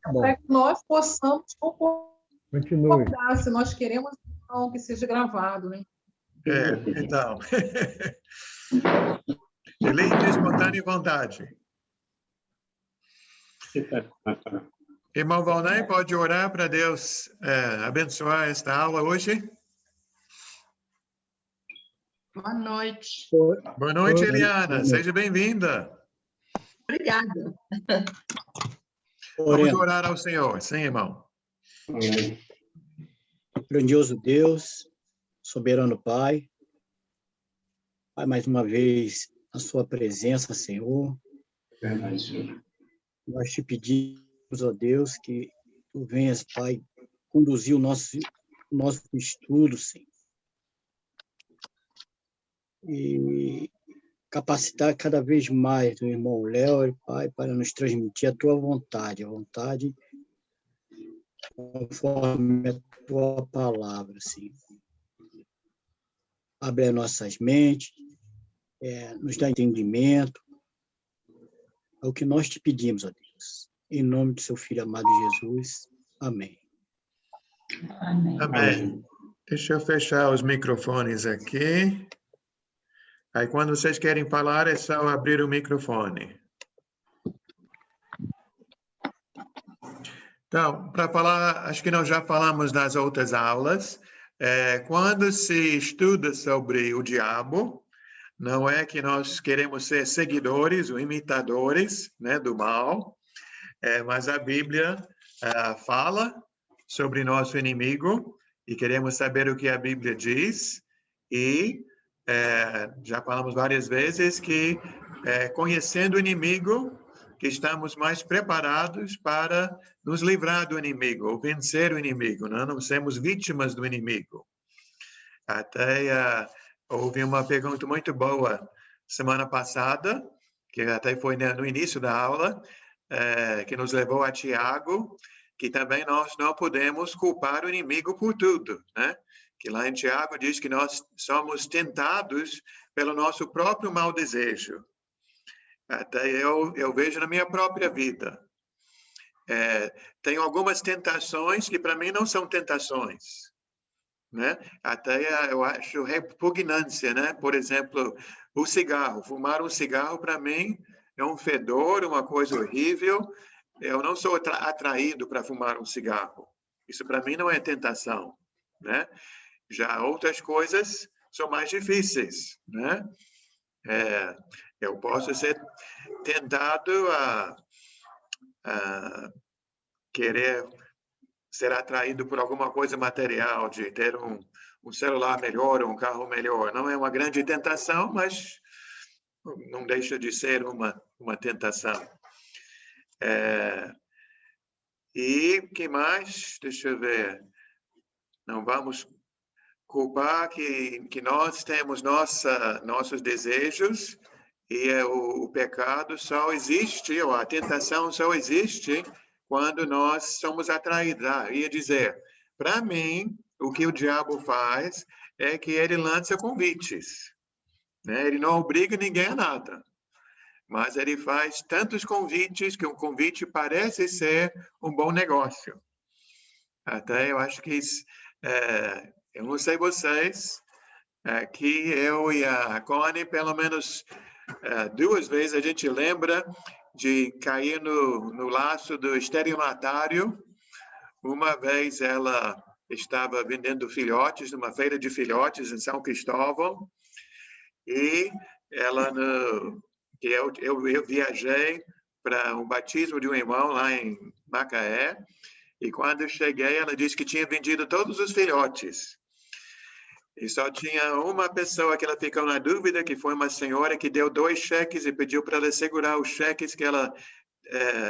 para que nós possamos Continue. concordar, se nós queremos que seja gravado, né? Então. De livre, espontânea vontade. Irmão Valnei, pode orar para Deus abençoar esta aula hoje? Boa noite. Boa noite, Eliana. Seja bem-vinda. Obrigada. Vamos orar ao Senhor. Sim, irmão. Grandioso Deus, soberano Pai, mais uma vez a sua presença, Senhor. Nós te pedimos, ó Deus, que tu venhas, Pai, conduzir o nosso estudo, Senhor. E capacitar cada vez mais o irmão Léo, Pai, para nos transmitir a tua vontade, a vontade conforme a tua palavra, Senhor. Abre as nossas mentes, nos dá entendimento. É o que nós te pedimos, ó Deus. Em nome do seu Filho amado Jesus. Amém. Amém. Amém. Deixa eu fechar os microfones aqui. Aí, quando vocês querem falar, é só abrir o microfone. Então, para falar, acho que nós já falamos nas outras aulas, quando se estuda sobre o diabo, não é que nós queremos ser seguidores ou imitadores, né, do mal, mas a Bíblia fala sobre nosso inimigo e queremos saber o que a Bíblia diz e já falamos várias vezes que conhecendo o inimigo, que estamos mais preparados para nos livrar do inimigo, ou vencer o inimigo, não sermos vítimas do inimigo. Até houve uma pergunta muito boa semana passada, que até foi no início da aula, que nos levou a Tiago, que também nós não podemos culpar o inimigo por tudo, né? Que lá em Tiago diz que nós somos tentados pelo nosso próprio mau desejo. Até eu vejo na minha própria vida. Tem algumas tentações que para mim não são tentações, né? Até eu acho repugnância, né? Por exemplo, o cigarro. Fumar um cigarro para mim é um fedor, uma coisa horrível. Eu não sou atraído para fumar um cigarro. Isso para mim não é tentação, né? Já outras coisas são mais difíceis, né? Eu posso ser tentado a querer ser atraído por alguma coisa material, de ter um celular melhor, um carro melhor. Não é uma grande tentação, mas não deixa de ser uma tentação. E que mais? Deixa eu ver. Não vamos culpar que nós temos nossos desejos e o pecado só existe, ou a tentação só existe quando nós somos atraídos. Ia dizer, para mim, o que o diabo faz é que ele lança convites, né? Ele não obriga ninguém a nada, mas ele faz tantos convites que um convite parece ser um bom negócio. Até eu acho que eu não sei vocês, que eu e a Connie, pelo menos 2 vezes, a gente lembra de cair no laço do estelionatário. Uma vez ela estava vendendo filhotes numa feira de filhotes em São Cristóvão e eu viajei para um batismo de um irmão lá em Macaé e quando eu cheguei ela disse que tinha vendido todos os filhotes. E só tinha uma pessoa que ela ficou na dúvida, que foi uma senhora que deu 2 cheques e pediu para ela segurar os cheques que ela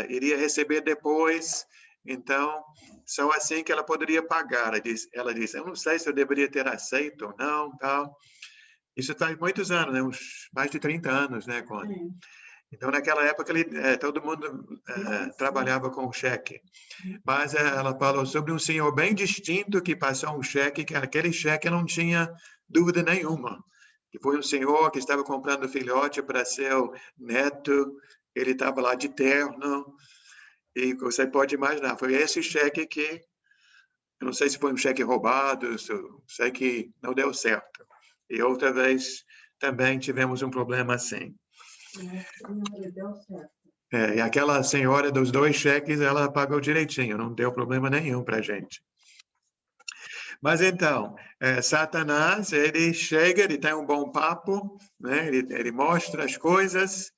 iria receber depois. Então, só assim que ela poderia pagar. Ela disse, eu não sei se eu deveria ter aceito ou não, tal. Isso faz muitos anos, né? Mais de 30 anos, né, Connie? Então, naquela época, todo mundo trabalhava com cheque. Mas ela falou sobre um senhor bem distinto que passou um cheque, que aquele cheque não tinha dúvida nenhuma. Que foi um senhor que estava comprando filhote para seu neto, ele estava lá de terno, E você pode imaginar, foi esse cheque que, eu não sei se foi um cheque roubado, sei que não deu certo. E outra vez também tivemos um problema assim. E aquela senhora dos 2 cheques, ela pagou direitinho, não deu problema nenhum para a gente. Mas então, Satanás, ele chega, ele tem um bom papo, né? Ele mostra as coisas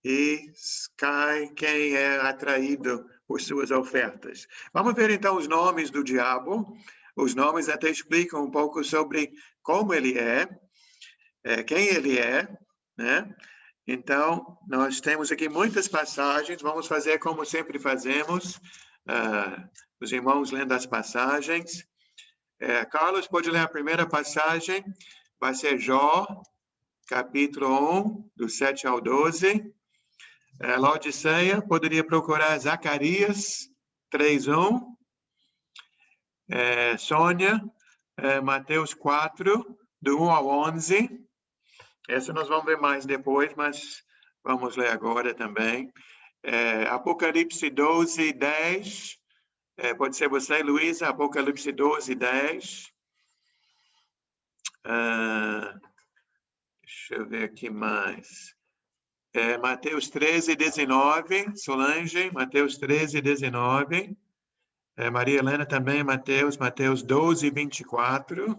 e cai quem é atraído por suas ofertas. Vamos ver então os nomes do diabo. Os nomes até explicam um pouco sobre como ele é, quem ele é, né? Então, nós temos aqui muitas passagens, vamos fazer como sempre fazemos, os irmãos lendo as passagens. Carlos, pode ler a primeira passagem, vai ser Jó, capítulo 1, do 7 ao 12. Laodiceia, poderia procurar Zacarias 3:1. Sônia, Mateus 4, do 1 ao 11. Essa nós vamos ver mais depois, mas vamos ler agora também. Apocalipse 12, 10. Pode ser você, Luísa, Apocalipse 12, 10. Deixa eu ver aqui mais. Mateus 13, 19. Solange, Mateus 13, 19. Maria Helena também, Mateus 12, 24.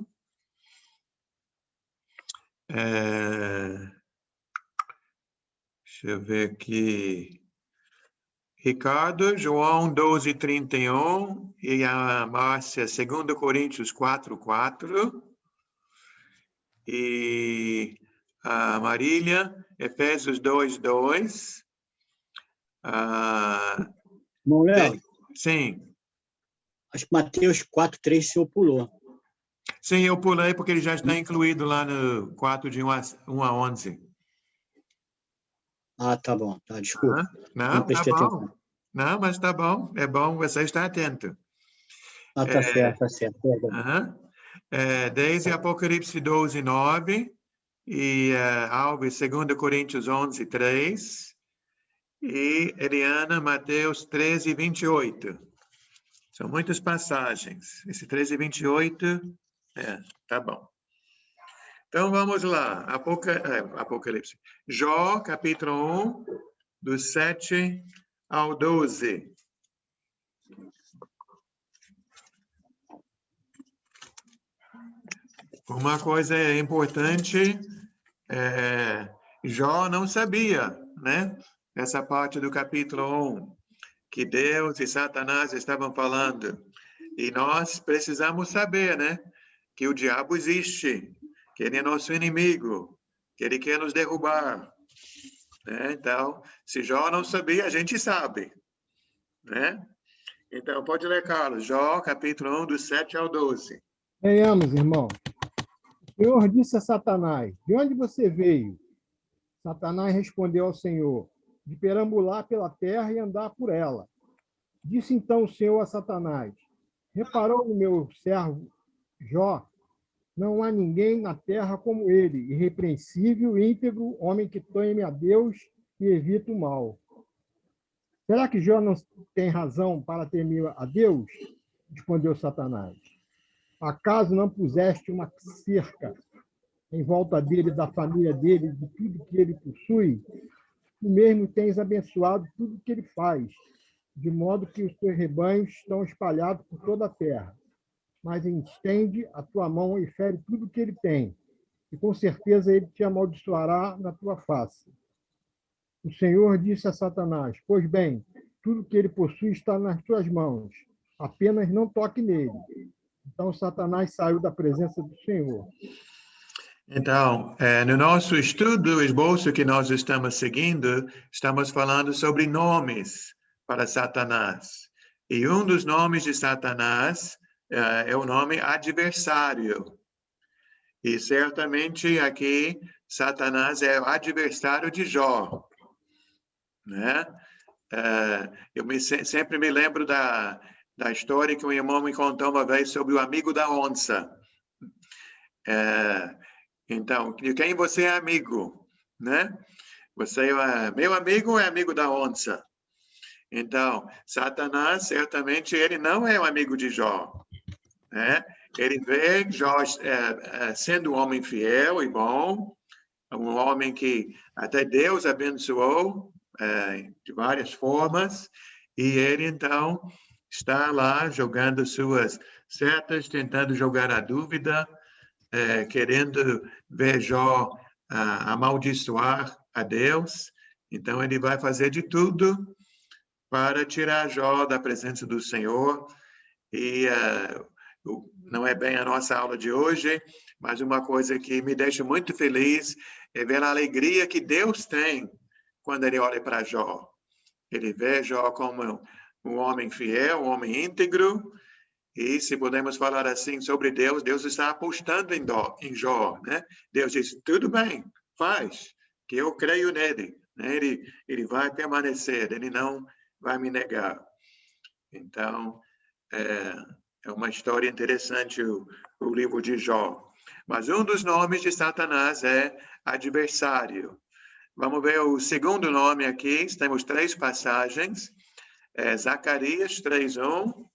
Deixa eu ver aqui. Ricardo, João 12, 31. E a Márcia, 2 Coríntios 4, 4. E a Marília, Efésios 2, 2. Irmão Léo, Sim. acho que Mateus 4, 3 o senhor pulou. Sim, eu pulei porque ele já está incluído lá no 4 de 1 a 11. Ah, tá bom, tá, desculpa. Não, tá prestei bom. atenção. Não, mas tá bom. É bom você estar atento. Ah, tá certo, tá certo. Desde Apocalipse 12, 9. E Alves, 2 Coríntios 11, 3. E Eliana, Mateus 13, 28. São muitas passagens. Esse 13 e 28, tá bom. Então, vamos lá. Apocalipse. Jó, capítulo 1, do 7 ao 12. Uma coisa importante, Jó não sabia, né? Essa parte do capítulo 1, que Deus e Satanás estavam falando. E nós precisamos saber, né? Que o diabo existe, que ele é nosso inimigo, que ele quer nos derrubar. Né? Então, se Jó não sabia, a gente sabe. Né? Então, pode ler, Carlos. Jó, capítulo 1, do 7 ao 12. Venhamos, irmão. O Senhor disse a Satanás: de onde você veio? Satanás respondeu ao Senhor: de perambular pela terra e andar por ela. Disse então o Senhor a Satanás: reparou no meu servo Jó? Não há ninguém na terra como ele, irrepreensível, íntegro, homem que teme a Deus e evita o mal. Será que Jó não tem razão para temer a Deus? Respondeu Satanás. Acaso não puseste uma cerca em volta dele, da família dele, de tudo que ele possui? Tu mesmo tens abençoado tudo que ele faz, de modo que os teus rebanhos estão espalhados por toda a terra. Mas estende a tua mão e fere tudo que ele tem, e com certeza ele te amaldiçoará na tua face. O Senhor disse a Satanás: pois bem, tudo que ele possui está nas tuas mãos, apenas não toque nele. Então Satanás saiu da presença do Senhor. Então, no nosso estudo, o esboço que nós estamos seguindo, estamos falando sobre nomes para Satanás. E um dos nomes de Satanás é o nome adversário. E certamente aqui, Satanás é o adversário de Jó. Né? Eu sempre me lembro da história que um irmão me contou uma vez sobre o amigo da onça. Então, de quem você é amigo, né? Você é meu amigo ou é amigo da onça? Então, Satanás, certamente, ele não é um amigo de Jó, né? Ele vê Jó sendo um homem fiel e bom, um homem que até Deus abençoou de várias formas, e ele, então, está lá jogando suas setas, tentando jogar a dúvida, querendo ver Jó amaldiçoar a Deus. Então, ele vai fazer de tudo para tirar Jó da presença do Senhor. E não é bem a nossa aula de hoje, mas uma coisa que me deixa muito feliz é ver a alegria que Deus tem quando ele olha para Jó. Ele vê Jó como um homem fiel, um homem íntegro, e se podemos falar assim sobre Deus, Deus está apostando em Jó, né? Deus diz, tudo bem, faz, que eu creio nele, né? Ele vai permanecer, ele não vai me negar. Então, é uma história interessante o livro de Jó. Mas um dos nomes de Satanás é adversário. Vamos ver o segundo nome aqui. Temos 3 passagens. Zacarias 3:1.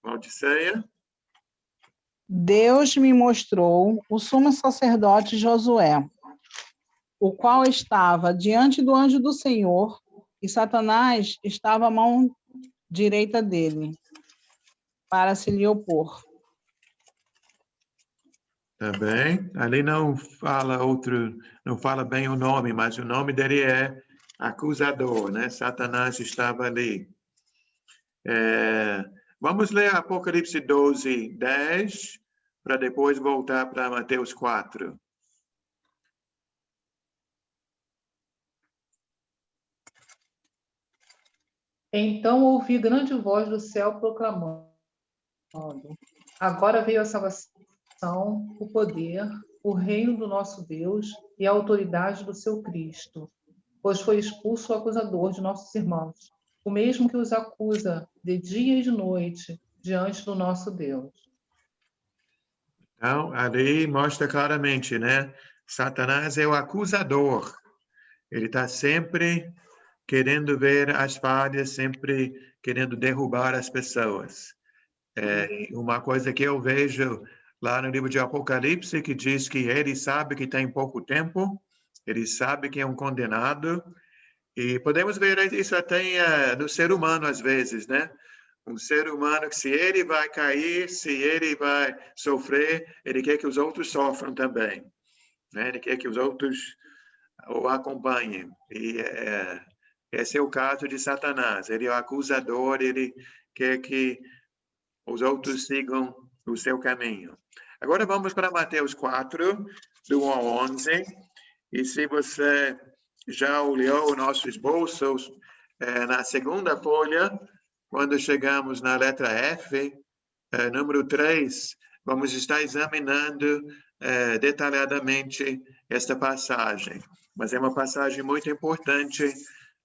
Odisseia. Deus me mostrou o sumo sacerdote Josué, o qual estava diante do anjo do Senhor, e Satanás estava à mão direita dele, para se lhe opor. Também. Ali não fala bem o nome, mas o nome dele é acusador, né? Satanás estava ali. Vamos ler Apocalipse 12:10, para depois voltar para Mateus 4. Então ouvi grande voz do céu proclamando: agora veio a salvação, o poder, o reino do nosso Deus e a autoridade do seu Cristo, pois foi expulso o acusador de nossos irmãos, o mesmo que os acusa de dia e de noite diante do nosso Deus. Então, ali mostra claramente, né? Satanás é o acusador. Ele está sempre querendo ver as falhas, sempre querendo derrubar as pessoas. Uma coisa que eu vejo lá no livro de Apocalipse, que diz que ele sabe que tem pouco tempo, ele sabe que é um condenado, e podemos ver isso até no ser humano às vezes, né? Um ser humano que se ele vai cair, se ele vai sofrer, ele quer que os outros sofram também, né? Ele quer que os outros o acompanhem. E esse é o caso de Satanás. Ele é o acusador, ele quer que os outros sigam o seu caminho. Agora vamos para Mateus 4, do 1 ao 11. E se você já olhou o nosso esboço, na segunda folha, quando chegamos na letra F, número 3, vamos estar examinando detalhadamente esta passagem. Mas é uma passagem muito importante.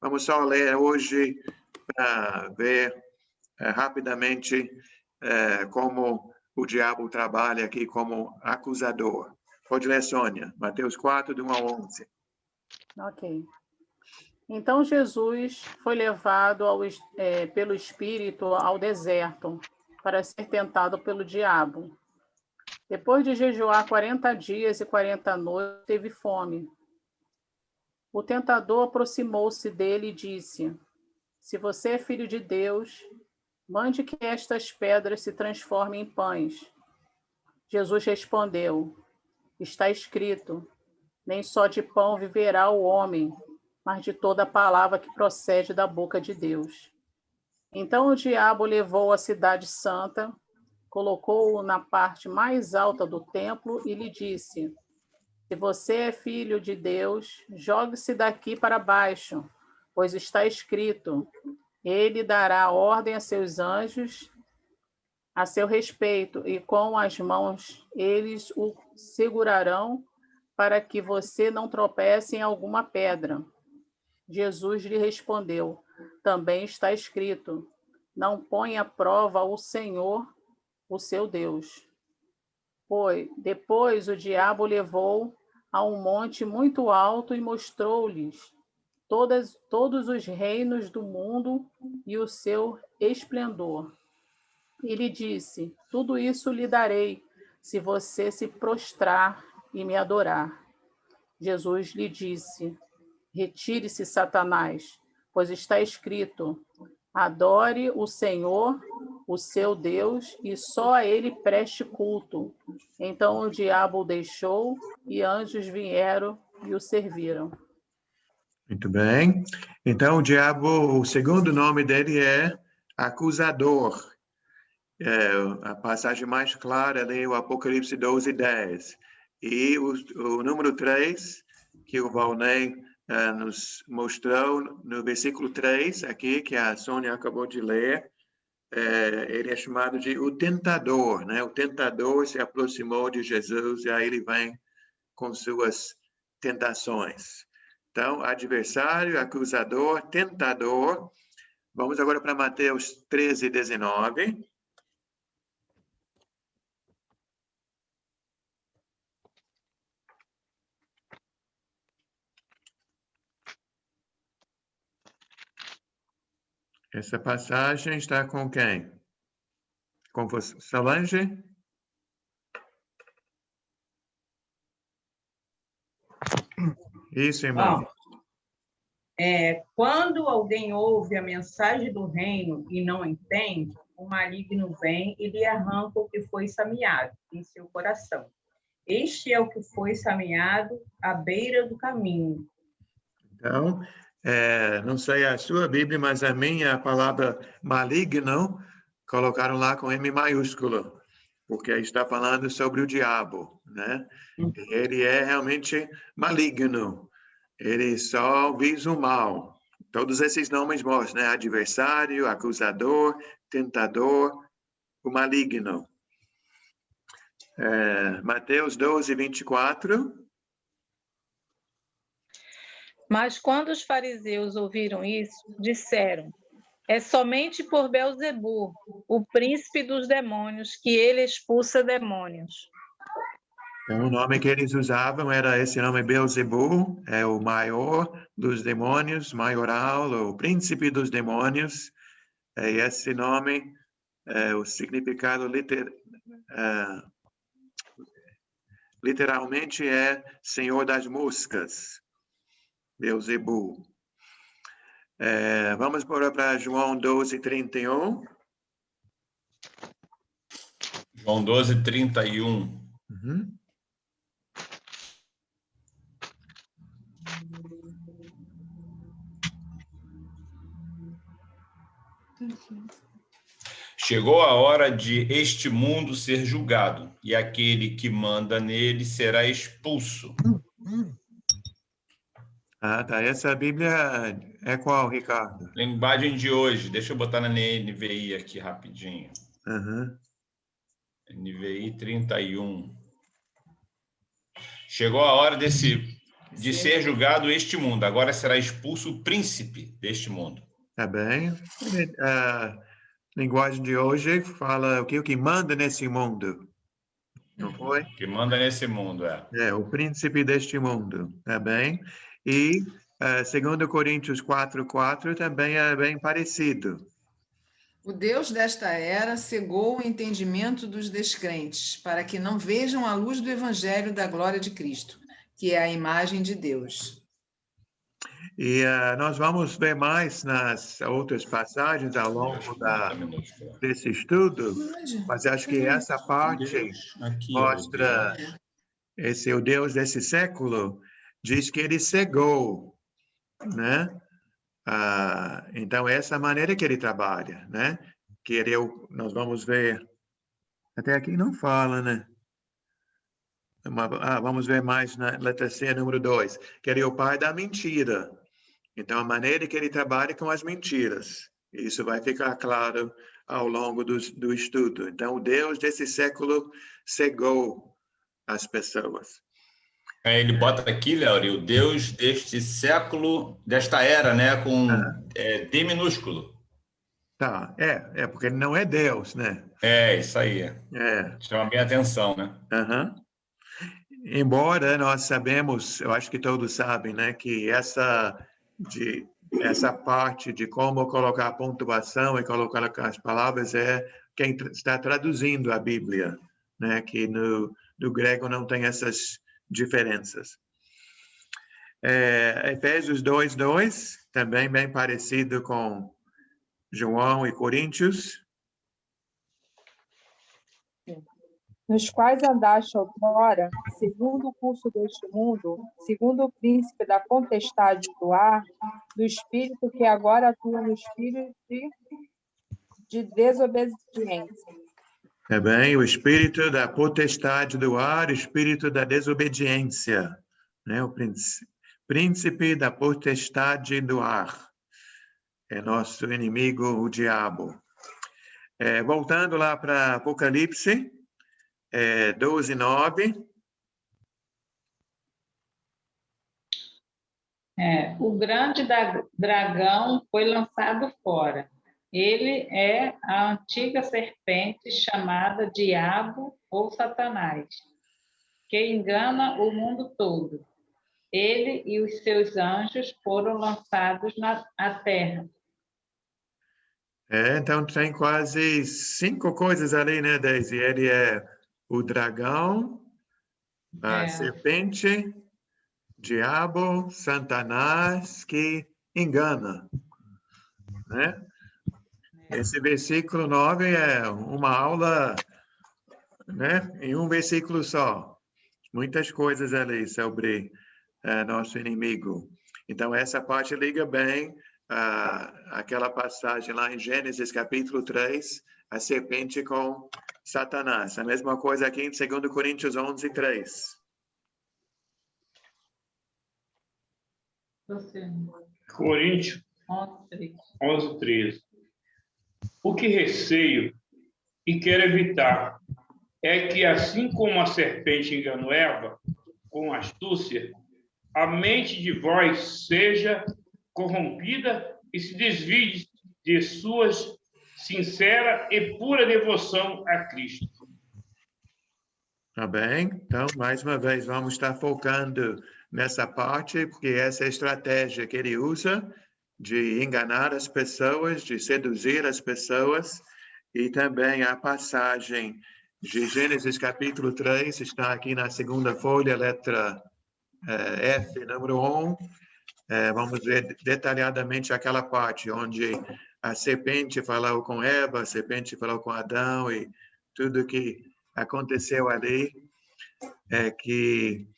Vamos só ler hoje para ver rapidamente como o diabo trabalha aqui como acusador. Pode ler, Sônia. Mateus 4, do 1 ao 11. Ok. Então Jesus foi levado pelo Espírito ao deserto para ser tentado pelo diabo. Depois de jejuar 40 dias e 40 noites, teve fome. O tentador aproximou-se dele e disse: se você é filho de Deus, mande que estas pedras se transformem em pães. Jesus respondeu: está escrito, nem só de pão viverá o homem, mas de toda a palavra que procede da boca de Deus. Então o diabo levou a cidade santa, colocou-o na parte mais alta do templo e lhe disse: se você é filho de Deus, jogue-se daqui para baixo, pois está escrito, ele dará ordem a seus anjos a seu respeito, e com as mãos eles o segurarão para que você não tropece em alguma pedra. Jesus lhe respondeu: também está escrito, não ponha à prova o Senhor, o seu Deus. Depois o diabo levou a um monte muito alto e mostrou-lhes todos os reinos do mundo e o seu esplendor. E lhe disse: tudo isso lhe darei, se você se prostrar e me adorar. Jesus lhe disse: retire-se, Satanás, pois está escrito: adore o Senhor, o seu Deus, e só a ele preste culto. Então o diabo o deixou e anjos vieram e o serviram. Muito bem. Então, o diabo, o segundo nome dele é acusador. A passagem mais clara é o Apocalipse 12:10. E o número 3, que o Valnei nos mostrou no versículo 3, aqui, que a Sônia acabou de ler, ele é chamado de o tentador, né? O tentador se aproximou de Jesus e aí ele vem com suas tentações. Então, adversário, acusador, tentador. Vamos agora para Mateus 13:19. Essa passagem está com quem? Com você, Solange? Isso, irmão. Quando alguém ouve a mensagem do reino e não entende, o maligno vem e lhe arranca o que foi semeado em seu coração. Este é o que foi semeado à beira do caminho. Então, não sei a sua Bíblia, mas a minha, a palavra maligno, colocaram lá com M maiúsculo, porque está falando sobre o diabo, né? E ele é realmente maligno, ele só visa o mal. Todos esses nomes mostram, né? Adversário, acusador, tentador, o maligno. Mateus 12:24. Mas quando os fariseus ouviram isso, disseram: é somente por Beelzebu, o príncipe dos demônios, que ele expulsa demônios. Então, o nome que eles usavam era esse nome Beelzebu, é o maior dos demônios, maioral, o príncipe dos demônios. E esse nome, o significado literalmente é Senhor das Moscas. Beelzebu. Vamos para João 12:31. João 12:31. Uhum. Chegou a hora de este mundo ser julgado, e aquele que manda nele será expulso. Tá. Essa Bíblia é qual, Ricardo? Linguagem de hoje. Deixa eu botar na NVI aqui rapidinho. Uhum. NVI 31. Chegou a hora de ser julgado este mundo. Agora será expulso o príncipe deste mundo. Tá bem. A linguagem de hoje fala o que manda nesse mundo. Não foi? Que manda nesse mundo, o príncipe deste mundo, tá bem? E 2 Coríntios 4:4 também é bem parecido. O Deus desta era cegou o entendimento dos descrentes, para que não vejam a luz do evangelho da glória de Cristo, que é a imagem de Deus. E nós vamos ver mais nas outras passagens ao longo desse estudo, mas acho que essa parte mostra o Deus desse século, diz que ele cegou, né? Então, essa é a maneira que ele trabalha, né? Que nós vamos ver, até aqui não fala, né? Vamos ver mais na letra C, número 2, que ele é o pai da mentira. Então, a maneira que ele trabalha com as mentiras. Isso vai ficar claro ao longo do estudo. Então, o Deus desse século cegou as pessoas. Ele bota aqui, Léo, o Deus deste século, desta era, né? Com D minúsculo. Tá, porque ele não é Deus, né? Isso aí. Chama bem a atenção, né? Uhum. Embora nós sabemos, eu acho que todos sabem, né, que essa de essa parte de como colocar a pontuação e colocar as palavras é quem está traduzindo a Bíblia, né? Que no grego não tem essas diferenças. Efésios 2:2, também bem parecido com João e Coríntios. Nos quais andaste outrora, segundo o curso deste mundo, segundo o príncipe da potestade do ar, do espírito que agora atua no espírito de desobediência. É bem, o espírito da potestade do ar, espírito da desobediência, né? O príncipe da potestade do ar. É nosso inimigo, o diabo. Voltando lá para Apocalipse, 12:9. O grande dragão foi lançado fora. Ele é a antiga serpente chamada Diabo ou Satanás, que engana o mundo todo. Ele e os seus anjos foram lançados à terra. Então tem quase 5 coisas ali, né, Daisy? Ele é o dragão, a serpente, diabo, Satanás, que engana, né? Esse versículo 9 é uma aula, né, em um versículo só. Muitas coisas ali sobre nosso inimigo. Então, essa parte liga bem aquela passagem lá em Gênesis, capítulo 3, a serpente com Satanás. A mesma coisa aqui em 2 Coríntios 11:3. Coríntios 11:13. O que receio e quero evitar é que, assim como a serpente enganou Eva com astúcia, a mente de vós seja corrompida e se desvie de sua sincera e pura devoção a Cristo. Tá bem? Então, mais uma vez, vamos estar focando nessa parte, porque essa é a estratégia que ele usa de enganar as pessoas, de seduzir as pessoas, e também a passagem de Gênesis capítulo 3, está aqui na segunda folha, letra F, número 1. Vamos ver detalhadamente aquela parte onde a serpente falou com Eva, a serpente falou com Adão, e tudo que aconteceu ali é que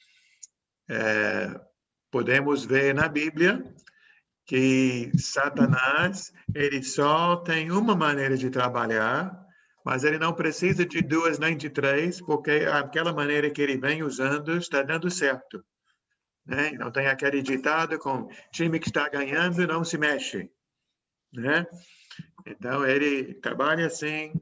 podemos ver na Bíblia que Satanás, ele só tem uma maneira de trabalhar, mas ele não precisa de 2 nem de 3, porque aquela maneira que ele vem usando está dando certo, né? Não tem aquele ditado com time que está ganhando não se mexe, né? Então, ele trabalha assim,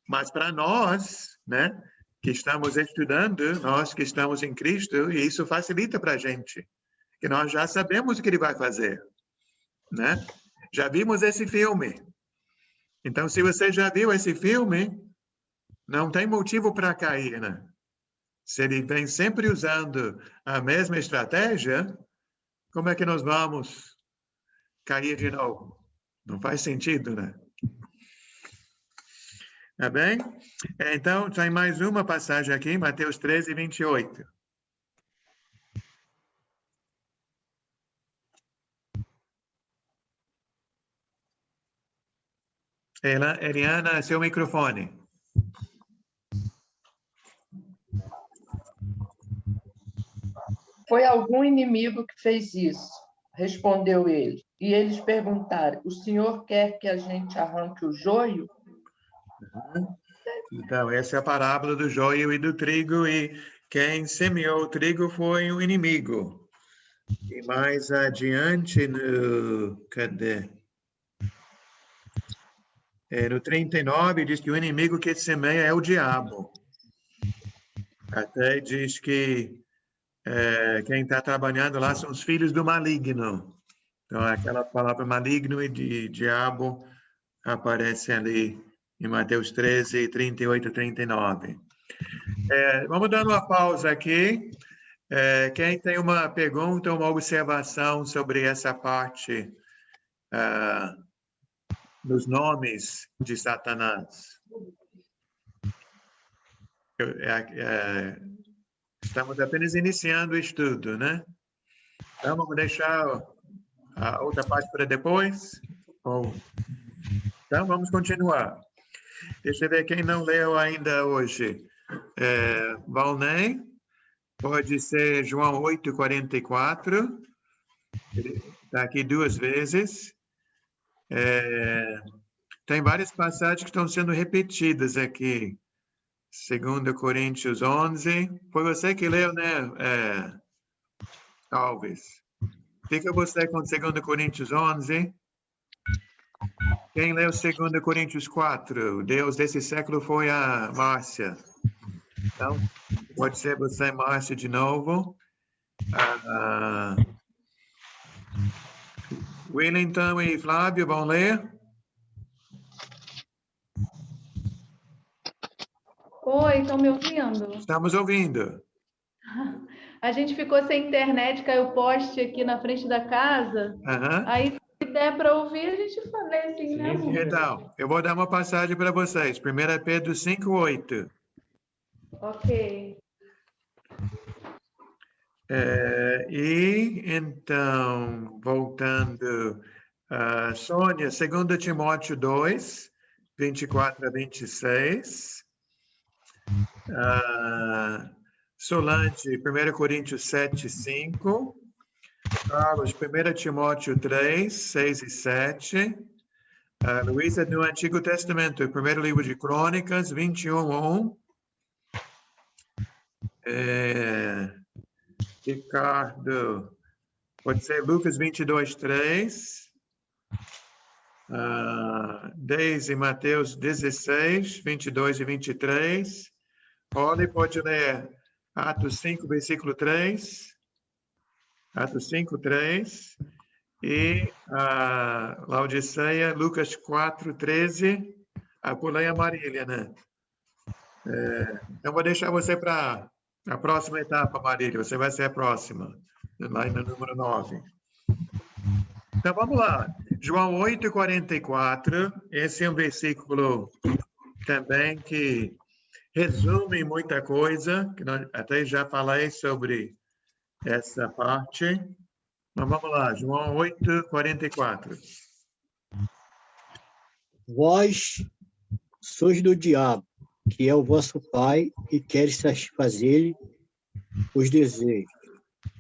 mas para nós, né, que estamos estudando, nós que estamos em Cristo, e isso facilita para a gente, que nós já sabemos o que ele vai fazer, né? Já vimos esse filme. Então, se você já viu esse filme, não tem motivo para cair, né? Se ele vem sempre usando a mesma estratégia, como é que nós vamos cair de novo? Não faz sentido, né? Tá bem? Então, tem mais uma passagem aqui, Mateus 13:28. Eliana, seu microfone. Foi algum inimigo que fez isso, respondeu ele. E eles perguntaram: o senhor quer que a gente arranque o joio? Então, essa é a parábola do joio e do trigo, e quem semeou o trigo foi o inimigo. E mais adiante, cadê? No 39, diz que o inimigo que semeia é o diabo. Até diz que quem está trabalhando lá são os filhos do maligno. Então, aquela palavra maligno e de diabo aparece ali em Mateus 13, 38 e 39. Vamos dar uma pausa aqui. Quem tem uma pergunta, uma observação sobre essa parte dos nomes de Satanás? Estamos apenas iniciando o estudo, né? Então, vamos deixar a outra parte para depois? Então, vamos continuar. Deixa eu ver quem não leu ainda hoje. Valnei, pode ser João 8:44. Está aqui 2 vezes. Tem várias passagens que estão sendo repetidas aqui. 2 Coríntios 11. Foi você que leu, né, Alves? Fica você com 2 Coríntios 11. Quem leu 2 Coríntios 4? Deus desse século foi a Márcia. Então, pode ser você, Márcia, de novo. Wellington e Flávio vão ler? Oi, estão me ouvindo? Estamos ouvindo. A gente ficou sem internet, caiu o poste aqui na frente da casa. Aí, se der para ouvir, a gente fala assim, né, amor? Então, eu vou dar uma passagem para vocês. 1 Pedro 5:8. Ok. E, então, voltando, Sônia, 2 Timóteo 2, 24 a 26. Solange, 1 Coríntios 7, 5. Carlos, 1 Timóteo 3, 6 e 7. Luísa, no Antigo Testamento, primeiro livro de Crônicas, 21:1. Ricardo, pode ser Lucas 22:3. Deise, Mateus 16, 22 e 23. Olhe, pode ler Atos 5, versículo 3. Atos 5, 3. E Laodiceia, Lucas 4, 13. Pulei a Marília, né? Eu vou deixar você para a próxima etapa, Marília. Você vai ser a próxima, lá no número 9. Então, vamos lá. João 8:44. Esse é um versículo também que resume muita coisa, que nós até já falei sobre essa parte. Mas vamos lá, João 8:44. Vós sois do diabo, que é o vosso pai, e queres satisfazer-lhe os desejos.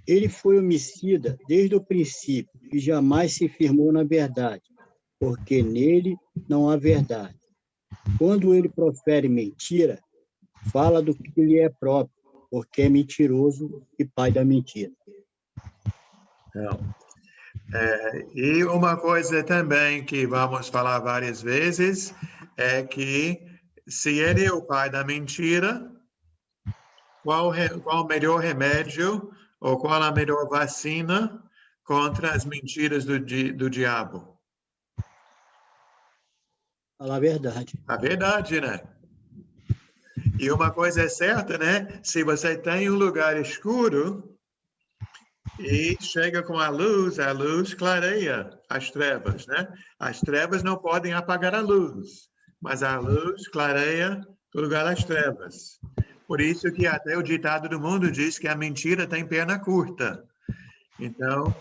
Ele foi homicida desde o princípio e jamais se firmou na verdade, porque nele não há verdade. Quando ele profere mentira, fala do que lhe é próprio, porque é mentiroso e pai da mentira. E uma coisa também que vamos falar várias vezes é que se ele é o pai da mentira, qual o melhor remédio ou qual a melhor vacina contra as mentiras do diabo? Fala a verdade. A verdade, né? E uma coisa é certa, né? Se você tem um lugar escuro e chega com a luz clareia as trevas, né? As trevas não podem apagar a luz, mas a luz clareia o lugar das trevas. Por isso que até o ditado do mundo diz que a mentira tem perna curta. Então,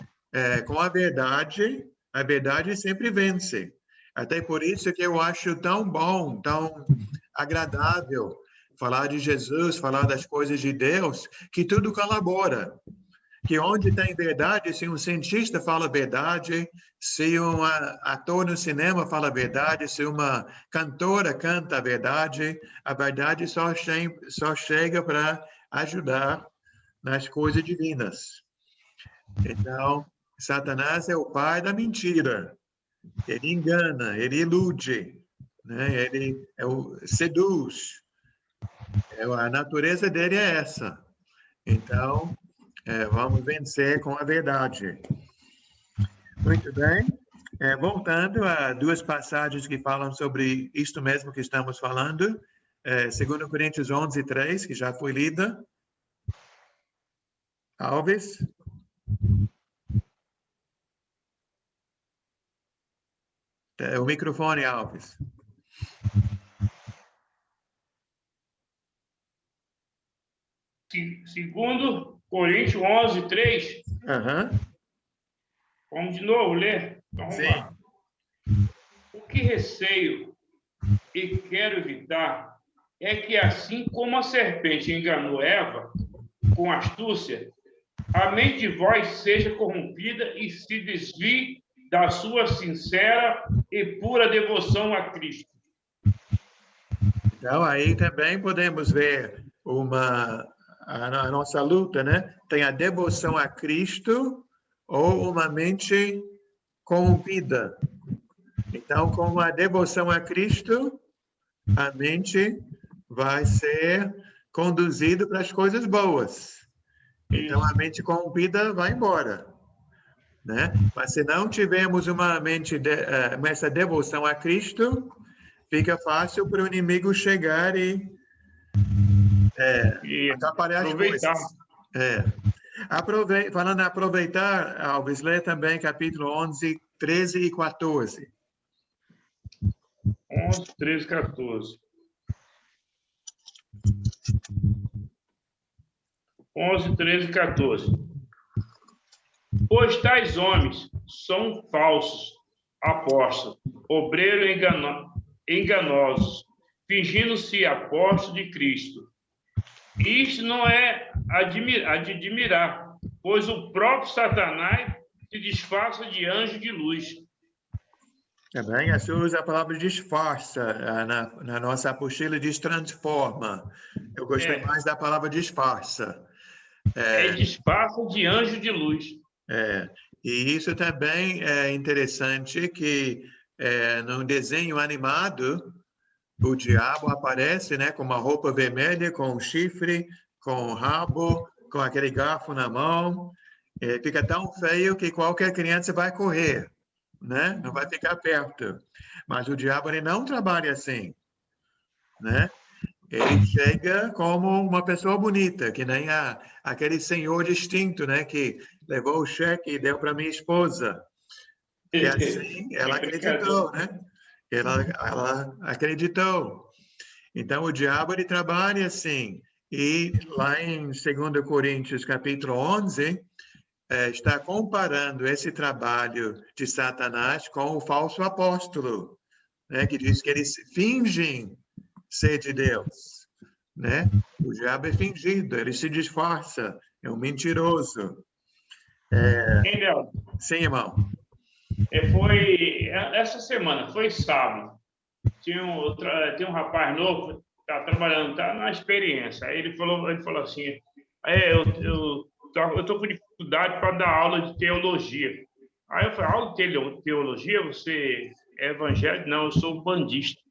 com a verdade sempre vence. Até por isso que eu acho tão bom, tão agradável falar de Jesus, falar das coisas de Deus, que tudo colabora. Que onde tem verdade, se um cientista fala verdade, se um ator no cinema fala verdade, se uma cantora canta a verdade só chega para ajudar nas coisas divinas. Então, Satanás é o pai da mentira. Ele engana, ele ilude, né? Ele seduz. A natureza dele é essa. Então, vamos vencer com a verdade. Muito bem. Voltando a 2 passagens que falam sobre isto mesmo que estamos falando. 2 Coríntios 11, 3, que já foi lida. Alves? O microfone, Alves. Segundo Coríntios 11, 3. Uhum. Vamos de novo ler? Então, vamos lá. O que receio e quero evitar é que, assim como a serpente enganou Eva com astúcia, a mente de vós seja corrompida e se desvie da sua sincera e pura devoção a Cristo. Então, aí também podemos ver a nossa luta, né? Tem a devoção a Cristo ou uma mente corrompida. Então, com a devoção a Cristo, a mente vai ser conduzida para as coisas boas. Então, a mente corrompida vai embora, né? Mas se não tivermos uma mente, essa devoção a Cristo, fica fácil para o inimigo chegar e atrapalhar as coisas. Falando em aproveitar, Alves, lê também capítulo 11, 13 e 14. 11, 13 e 14. 11, 13 e 14. Pois tais homens são falsos apóstolos, obreiros enganosos, fingindo-se apóstolos de Cristo. Isto não é de admirar, pois o próprio Satanás se disfarça de anjo de luz. Também você usa a palavra disfarça, na nossa apostila diz transforma. Eu gostei mais da palavra disfarça. Disfarça de anjo de luz. E isso também é interessante que no desenho animado, o diabo aparece, né, com uma roupa vermelha, com um chifre, com um rabo, com aquele garfo na mão. Fica tão feio que qualquer criança vai correr, né? Não vai ficar perto. Mas o diabo ele não trabalha assim, né? Ele chega como uma pessoa bonita, que nem aquele senhor distinto, né? Que levou o cheque e deu para minha esposa. E assim, ela acreditou, né? Ela acreditou. Então, o diabo, ele trabalha assim. E lá em 2 Coríntios, capítulo 11, está comparando esse trabalho de Satanás com o falso apóstolo, né? Que diz que eles fingem ser de Deus, né? O diabo é fingido, ele se disfarça, é um mentiroso. Sim, irmão. Foi essa semana, foi sábado. Tem um rapaz novo, está trabalhando, está na experiência. Aí ele falou assim: eu estou com dificuldade para dar aula de teologia. Aí eu falei: aula de teologia? Você é evangélico? Não, eu sou bandista.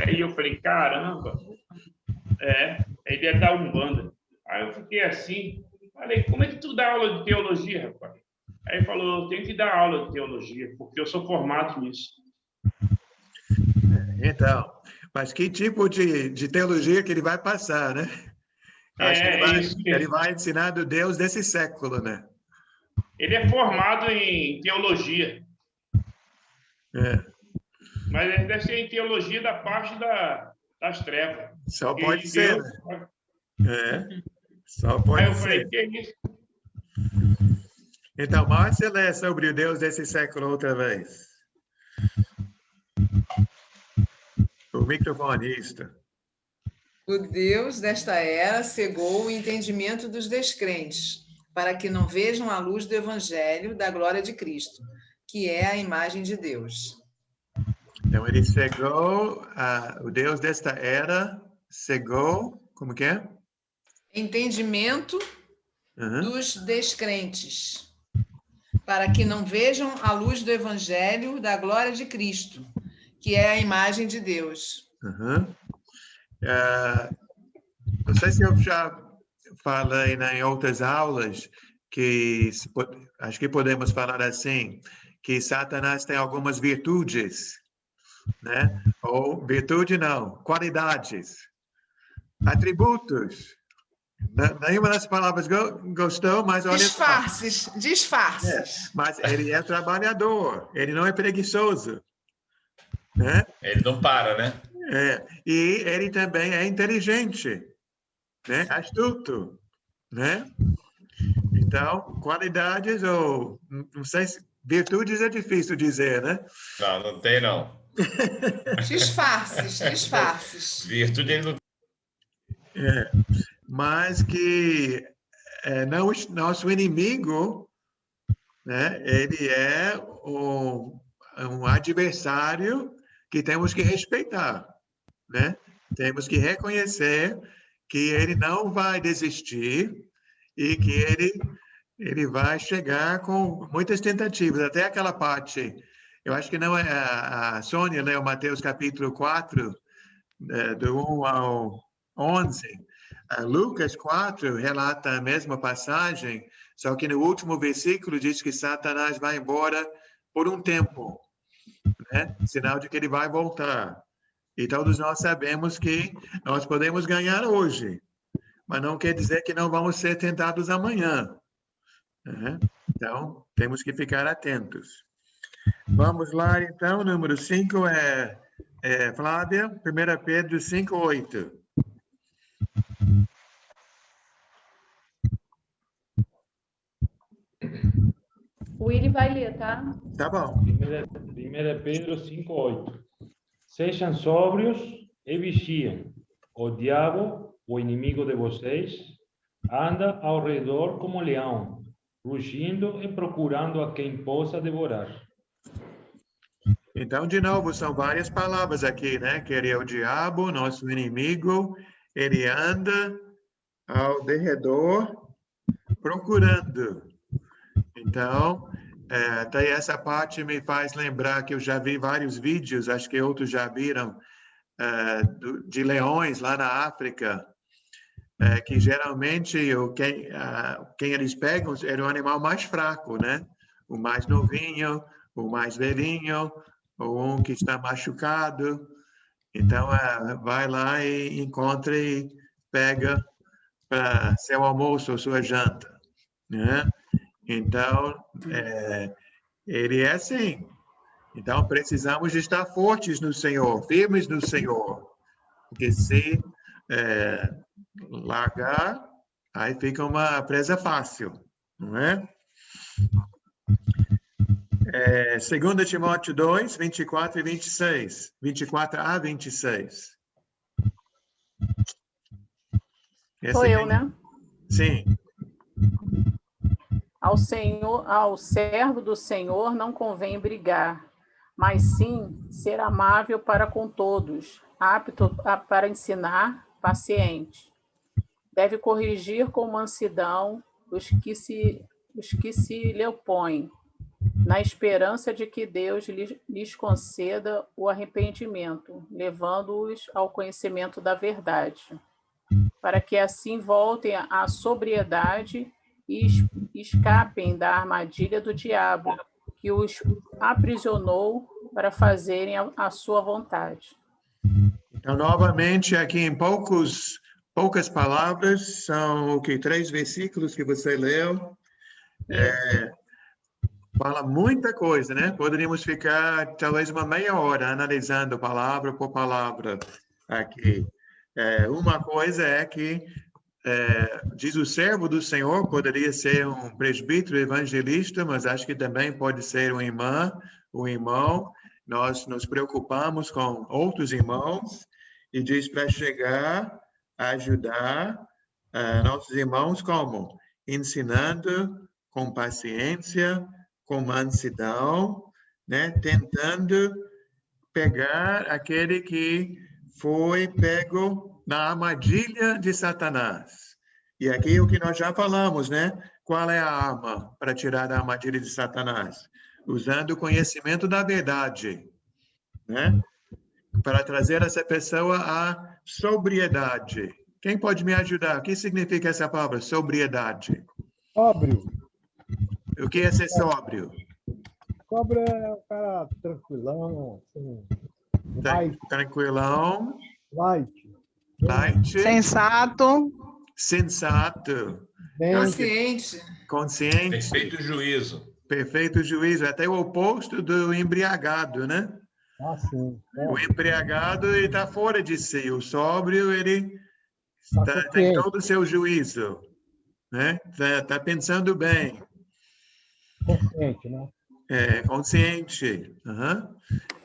Aí eu falei: caramba, ele é da Umbanda. Aí eu fiquei assim, falei: como é que tu dá aula de teologia, rapaz? Aí ele falou: eu tenho que dar aula de teologia, porque eu sou formado nisso. Então, mas que tipo de teologia que ele vai passar, né? Acho que ele vai ensinar do Deus desse século, né? Ele é formado em teologia. Mas ele deve ser em teologia da parte das trevas. Só pode ser, né? Só pode ser. Aí eu falei: que é isso? Então, Márcia, lê sobre o Deus desse século outra vez. O microfone, isto. O Deus desta era cegou o entendimento dos descrentes, para que não vejam a luz do Evangelho da glória de Cristo, que é a imagem de Deus. Então, ele cegou, o Deus desta era cegou, como que é? Entendimento dos descrentes, para que não vejam a luz do Evangelho da glória de Cristo, que é a imagem de Deus. Não sei se eu já falei em outras aulas que acho que podemos falar assim, que Satanás tem algumas virtudes, né? Ou virtude não, qualidades, atributos, Nenhuma das palavras gostou, mas olha disfarces. Mas ele é trabalhador, ele não é preguiçoso. Né? Ele não para, né? E ele também é inteligente, né? Astuto, né? Então, qualidades ou não sei se virtudes é difícil dizer, né? Não tem não. Disfarces. Virtude ele não. Mas que nosso inimigo, né? Ele é um adversário que temos que respeitar, né? Temos que reconhecer que ele não vai desistir e que ele vai chegar com muitas tentativas. Até aquela parte, eu acho que não é a Sônia leu Mateus capítulo 4, do 1 ao 11. Lucas 4 relata a mesma passagem, só que no último versículo diz que Satanás vai embora por um tempo, né? Sinal de que ele vai voltar. E todos nós sabemos que nós podemos ganhar hoje, mas não quer dizer que não vamos ser tentados amanhã. Né? Então, temos que ficar atentos. Vamos lá, então, número 5 Flávia, 1 Pedro 5:8. O Willi vai ler, tá? Tá bom. 1 Pedro 5:8. Sejam sóbrios e vigiem. O diabo, o inimigo de vocês, anda ao redor como leão, rugindo e procurando a quem possa devorar. Então, de novo, são várias palavras aqui, né? Que ele é o diabo, nosso inimigo, ele anda ao derredor procurando. Então, até essa parte me faz lembrar que eu já vi vários vídeos, acho que outros já viram, de leões lá na África, que geralmente quem eles pegam era o animal mais fraco, né? O mais novinho, o mais velhinho, ou um que está machucado. Então, vai lá e encontra e pega para seu almoço ou sua janta, né? Então, ele é assim. Então, precisamos de estar fortes no Senhor, firmes no Senhor. Porque se largar, aí fica uma presa fácil, não é? 2 Timóteo 2, 24 e 26. 24 a 26. Sou eu, né? Sim. Ao servo do Senhor não convém brigar, mas sim ser amável para com todos, apto para ensinar, paciente. Deve corrigir com mansidão os que se lhe opõem, na esperança de que Deus lhes conceda o arrependimento, levando-os ao conhecimento da verdade, para que assim voltem à sobriedade e escapem da armadilha do diabo, que os aprisionou para fazerem a sua vontade. Então, novamente, aqui em poucas palavras, são 3 versículos que você leu. Fala muita coisa, né? Poderíamos ficar talvez uma meia hora analisando palavra por palavra aqui. Uma coisa é que diz o servo do Senhor, poderia ser um presbítero evangelista, mas acho que também pode ser um irmão. Nós nos preocupamos com outros irmãos e diz para chegar a ajudar nossos irmãos como? Ensinando com paciência, com mansidão, né? Tentando pegar aquele que foi pego na armadilha de Satanás. E aqui é o que nós já falamos, né? Qual é a arma para tirar da armadilha de Satanás? Usando o conhecimento da verdade, né? Para trazer essa pessoa à sobriedade. Quem pode me ajudar? O que significa essa palavra, sobriedade? Sóbrio. O que é ser sóbrio? Sóbrio é um cara tranquilão, assim, tranquilão. Light. Sensato. sensato, consciente. Perfeito juízo. Perfeito juízo, até o oposto do embriagado, né? Ah, sim. O embriagado está fora de si, o sóbrio ele tem todo o seu juízo, né? Tá pensando bem. Consciente, né? É, consciente. Uhum.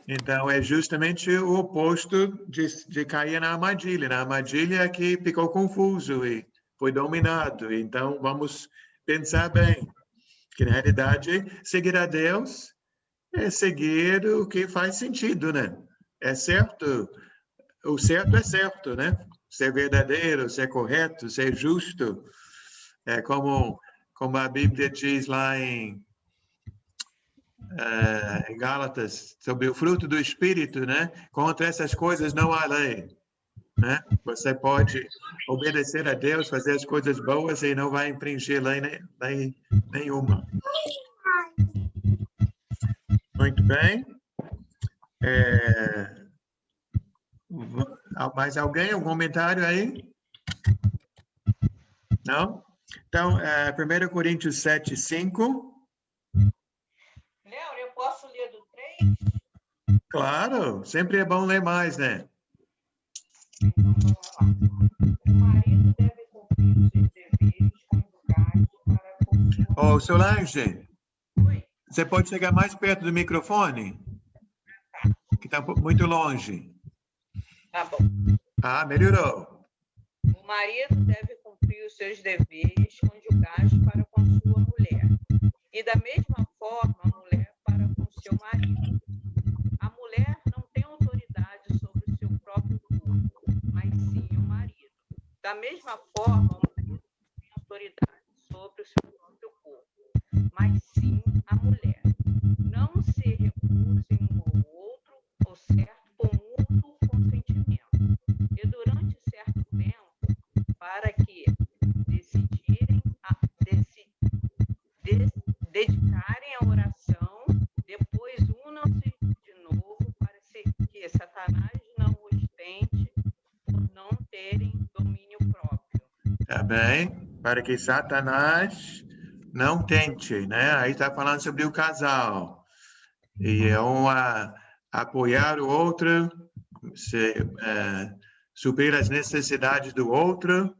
Então, é justamente o oposto de cair na armadilha. Na armadilha é que ficou confuso e foi dominado. Então, vamos pensar bem. Que, na realidade, seguir a Deus é seguir o que faz sentido, né? É certo. O certo é certo, né? Ser verdadeiro, ser correto, ser justo. É como a Bíblia diz lá em Gálatas, sobre o fruto do Espírito, né? Contra essas coisas não há lei, né? Você pode obedecer a Deus, fazer as coisas boas e não vai infringir lei nenhuma. Muito bem. Mais alguém? Algum comentário aí? Não? Então, 1 Coríntios 7, 5. Léo, eu posso ler do 3? Claro, sempre é bom ler mais, né? O marido deve cumprir os seus deveres conjugais para com sua... Ô, Solange, você pode chegar mais perto do microfone? Que está muito longe. Tá bom. Ah, melhorou. O marido deve cumprir os seus deveres conjugais para com sua mulher. E da mesma forma, a mulher para com seu marido. A mulher não tem autoridade sobre o seu próprio corpo, mas sim o marido. Da mesma forma, o marido não tem autoridade sobre o seu próprio corpo, mas sim a mulher. Não se recusem um ao outro, ou certo, com mútuo consentimento. E durante certo tempo, para que dedicarem à oração, depois unam-se de novo para que Satanás não os tente por não terem domínio próprio. Tá bem? Para que Satanás não tente, né? Aí está falando sobre o casal. E é apoiar o outro, suprir as necessidades do outro,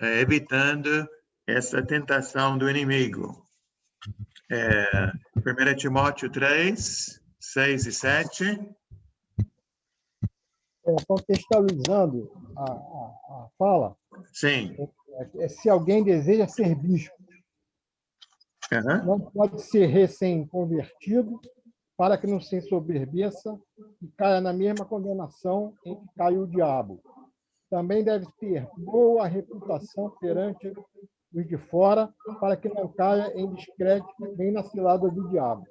evitando essa tentação do inimigo. 1 Timóteo 3, 6 e 7. Contextualizando a fala, Sim. Se alguém deseja ser bispo, não pode ser recém-convertido, para que não se ensoberbeça e caia na mesma condenação em que caiu o diabo. Também deve ter boa reputação perante os de fora, para que não caia em descrédito nem na cilada do diabo.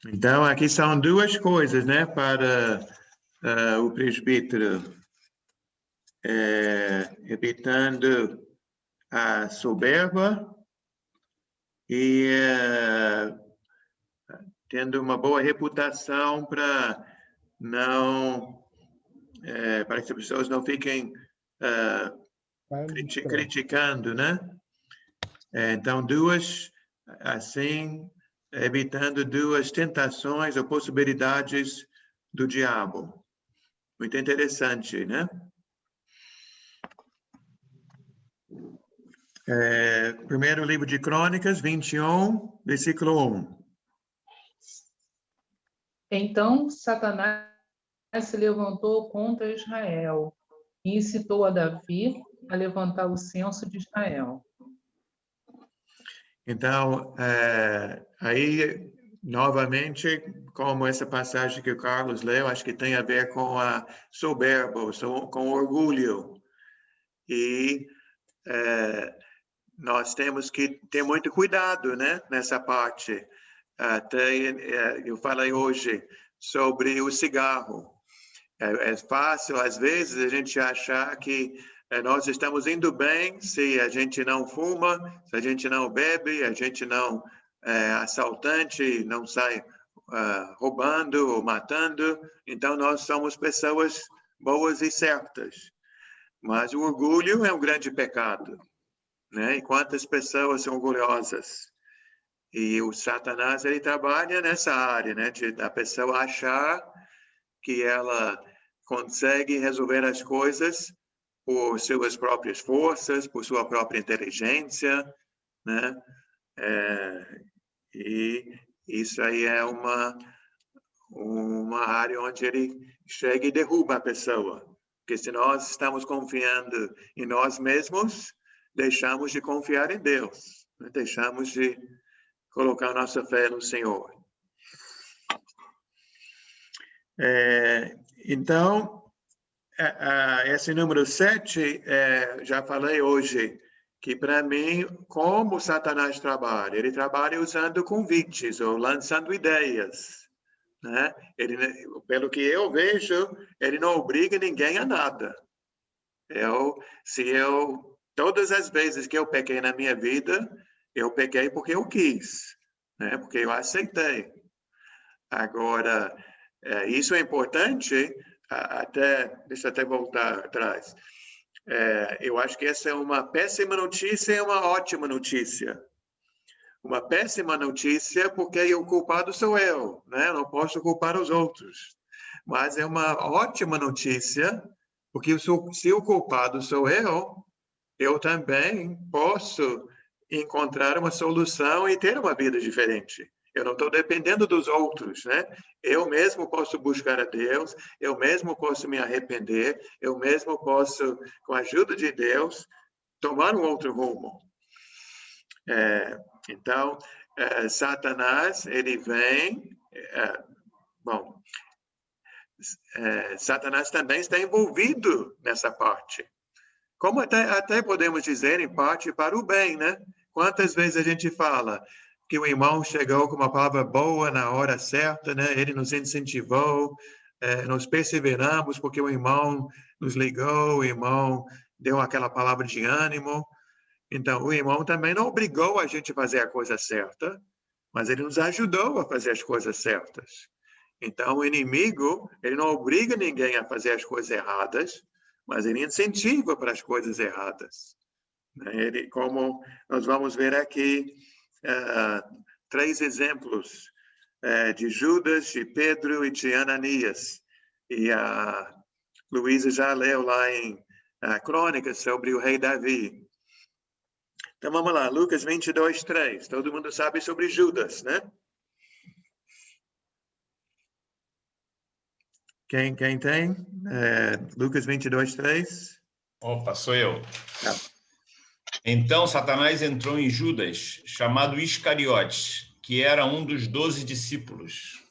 Então, aqui são duas coisas, né, para o presbítero, evitando a soberba e tendo uma boa reputação para que as pessoas não fiquem criticando, né? Então, evitando duas tentações ou possibilidades do diabo. Muito interessante, né? Primeiro livro de Crônicas, 21, versículo 1. Então, Satanás se levantou contra Israel e incitou a Davi a levantar o censo de Israel. Então, aí, novamente, como essa passagem que o Carlos leu, acho que tem a ver com a soberba, com o orgulho. E nós temos que ter muito cuidado, né, nessa parte. Eu falei hoje sobre o cigarro. É fácil, às vezes, a gente achar que nós estamos indo bem se a gente não fuma, se a gente não bebe, a gente não é assaltante, não sai roubando ou matando. Então, nós somos pessoas boas e certas. Mas o orgulho é um grande pecado, né? E quantas pessoas são orgulhosas? E o Satanás, ele trabalha nessa área, né? Da pessoa achar que ela consegue resolver as coisas por suas próprias forças, por sua própria inteligência, né? E isso aí é uma área onde ele chega e derruba a pessoa. Porque se nós estamos confiando em nós mesmos, deixamos de confiar em Deus, né? Deixamos de colocar nossa fé no Senhor. Então, esse número 7, já falei hoje, que para mim, como Satanás trabalha? Ele trabalha usando convites ou lançando ideias, né? Ele, pelo que eu vejo, ele não obriga ninguém a nada. Todas as vezes que eu pequei na minha vida, eu pequei porque eu quis, né? Porque eu aceitei. Agora, isso é importante, deixa eu até voltar atrás. Eu acho que essa é uma péssima notícia e uma ótima notícia. Uma péssima notícia porque o culpado sou eu, né? Eu não posso culpar os outros. Mas é uma ótima notícia porque se o culpado sou eu também posso encontrar uma solução e ter uma vida diferente. Eu não estou dependendo dos outros, né? Eu mesmo posso buscar a Deus, eu mesmo posso me arrepender, eu mesmo posso, com a ajuda de Deus, tomar um outro rumo. Então, Satanás, ele vem... Satanás também está envolvido nessa parte. Como até podemos dizer, em parte, para o bem, né? Quantas vezes a gente fala que o irmão chegou com uma palavra boa na hora certa, né? Ele nos incentivou, nós perseveramos porque o irmão nos ligou, o irmão deu aquela palavra de ânimo. Então, o irmão também não obrigou a gente a fazer a coisa certa, mas ele nos ajudou a fazer as coisas certas. Então, o inimigo, ele não obriga ninguém a fazer as coisas erradas, mas ele incentiva para as coisas erradas. Ele, como nós vamos ver aqui, 3 exemplos de Judas, de Pedro e de Ananias. E a Luísa já leu lá em Crônicas sobre o rei Davi. Então, vamos lá, Lucas 22, 3. Todo mundo sabe sobre Judas, né? Quem tem? Lucas 22, 3. Opa, sou eu. Então, Satanás entrou em Judas, chamado Iscariotes, que era um dos 12 discípulos.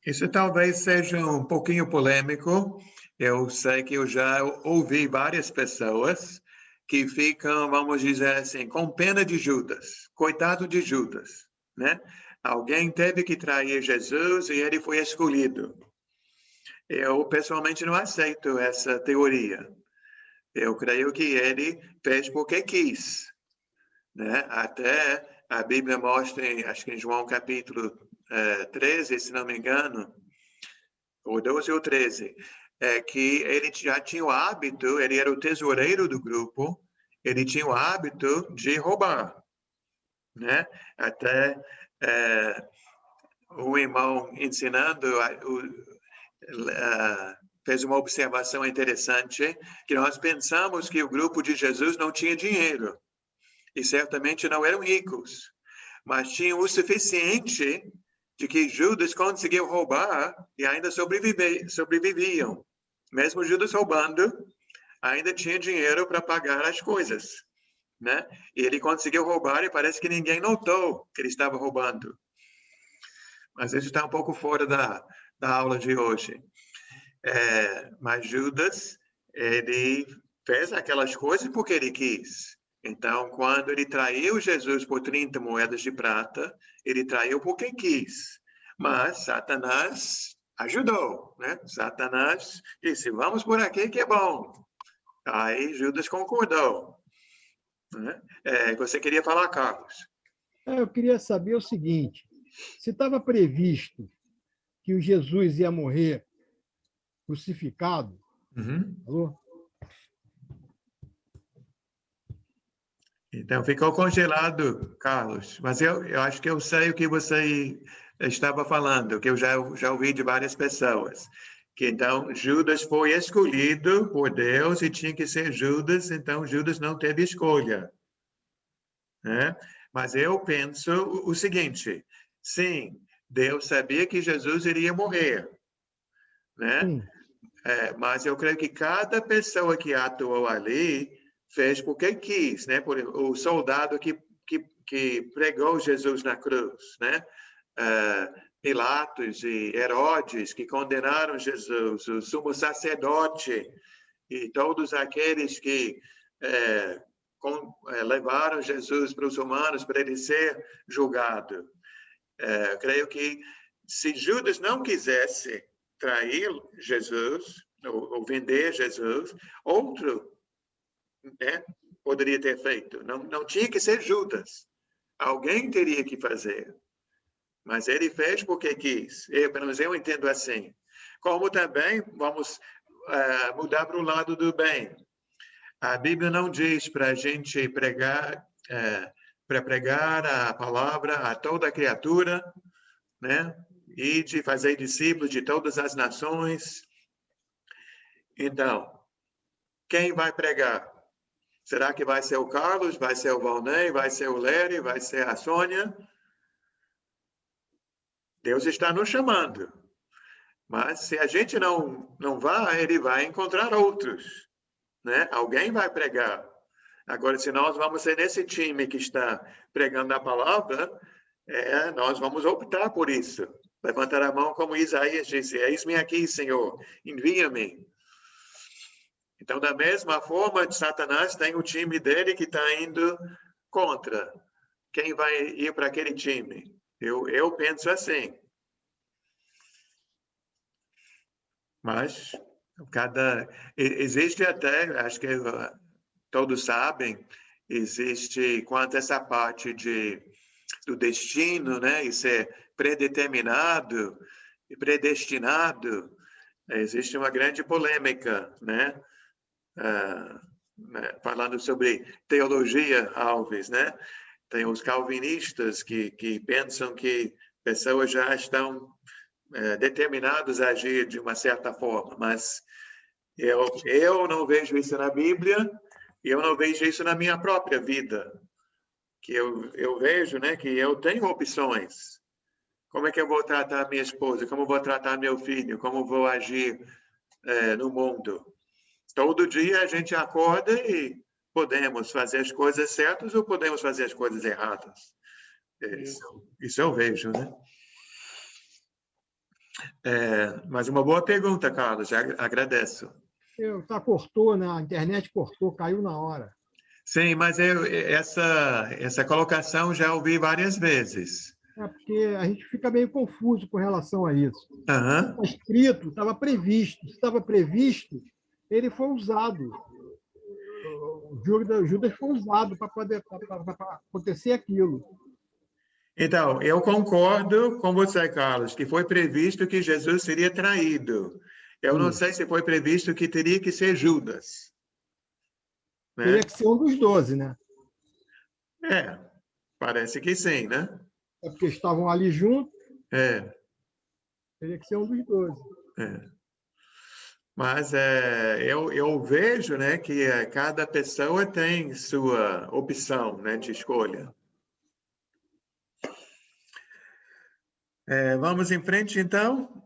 Isso talvez seja um pouquinho polêmico. Eu sei que eu já ouvi várias pessoas que ficam, vamos dizer assim, com pena de Judas. Coitado de Judas, né? Alguém teve que trair Jesus e ele foi escolhido. Eu, pessoalmente, não aceito essa teoria. Eu creio que ele fez porque quis, né? Até a Bíblia mostra, acho que em João capítulo 13, se não me engano, ou 12 ou 13, que ele já tinha o hábito, ele era o tesoureiro do grupo, ele tinha o hábito de roubar, né? Até o irmão ensinando fez uma observação interessante, que nós pensamos que o grupo de Jesus não tinha dinheiro, e certamente não eram ricos, mas tinham o suficiente de que Judas conseguiu roubar e ainda sobreviviam. Mesmo Judas roubando, ainda tinha dinheiro para pagar as coisas, né? E ele conseguiu roubar e parece que ninguém notou que ele estava roubando. Mas isso está um pouco fora da aula de hoje. Mas Judas, ele fez aquelas coisas porque ele quis. Então, quando ele traiu Jesus por 30 moedas de prata, ele traiu porque quis. Mas Satanás ajudou, né? Satanás disse, vamos por aqui que é bom. Aí Judas concordou. Né? Você queria falar, Carlos? Eu queria saber o seguinte, se estava previsto que o Jesus ia morrer crucificado. Alô? Então, ficou congelado, Carlos. Mas eu acho que eu sei o que você estava falando, que eu já ouvi de várias pessoas. Que então Judas foi escolhido por Deus e tinha que ser Judas, então Judas não teve escolha. Né? Mas eu penso o seguinte: sim, Deus sabia que Jesus iria morrer, né? Mas eu creio que cada pessoa que atuou ali fez porque quis, né? Por o soldado que pregou Jesus na cruz, né? Pilatos e Herodes que condenaram Jesus, o sumo sacerdote e todos aqueles que levaram Jesus para os romanos para ele ser julgado. Creio que se Judas não quisesse trair Jesus ou vender Jesus, outro, né, poderia ter feito. Não tinha que ser Judas. Alguém teria que fazer. Mas ele fez porque quis. Pelo menos eu entendo assim. Como também vamos mudar para o lado do bem. A Bíblia não diz para a gente pregar, para pregar a palavra a toda criatura, né? E de fazer discípulos de todas as nações. Então, quem vai pregar? Será que vai ser o Carlos? Vai ser o Valnei? Vai ser o Léry? Vai ser a Sônia? Deus está nos chamando. Mas se a gente não vai, ele vai encontrar outros. Né? Alguém vai pregar. Agora, se nós vamos ser nesse time que está pregando a palavra, nós vamos optar por isso. Levantar a mão como Isaías disse: eis-me aqui, Senhor, envia-me. Então, da mesma forma, Satanás tem o time dele que está indo contra. Quem vai ir para aquele time? Eu penso assim. Mas existe até, acho que todos sabem, existe quanto a essa parte do destino, né? E ser predeterminado e predestinado, existe uma grande polêmica, né? Falando sobre teologia, Alves, né? Tem os calvinistas que pensam que pessoas já estão determinados a agir de uma certa forma, mas eu não vejo isso na Bíblia e eu não vejo isso na minha própria vida, que eu vejo, né, que eu tenho opções. Como é que eu vou tratar minha esposa? Como eu vou tratar meu filho? Como eu vou agir no mundo? Todo dia a gente acorda e podemos fazer as coisas certas ou podemos fazer as coisas erradas. Isso eu vejo, né? Mas uma boa pergunta, Carlos. Agradeço. Cortou, né? A internet cortou, caiu na hora. Sim, mas essa colocação já ouvi várias vezes. Porque a gente fica meio confuso com relação a isso. Está escrito, estava previsto. Se estava previsto, ele foi usado. O Judas foi usado para acontecer aquilo. Então, eu concordo com você, Carlos, que foi previsto que Jesus seria traído. Eu não sei se foi previsto que teria que ser Judas. Né? Teria que ser um dos 12, né? Parece que sim, né? Porque estavam ali juntos. Teria que ser um dos 12. Mas eu vejo, né, que cada pessoa tem sua opção, né, de escolha. Vamos em frente, então.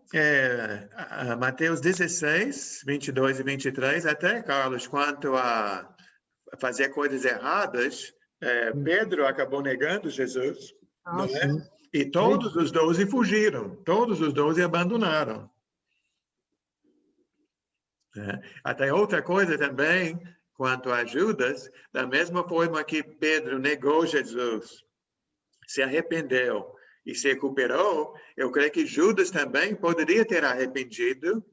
Mateus 16, 22 e 23. Até, Carlos, quanto a fazer coisas erradas, Pedro acabou negando Jesus. Não é? E todos os 12 fugiram. Todos os 12 abandonaram. Até outra coisa também, quanto a Judas, da mesma forma que Pedro negou Jesus, se arrependeu e se recuperou, eu creio que Judas também poderia ter arrependido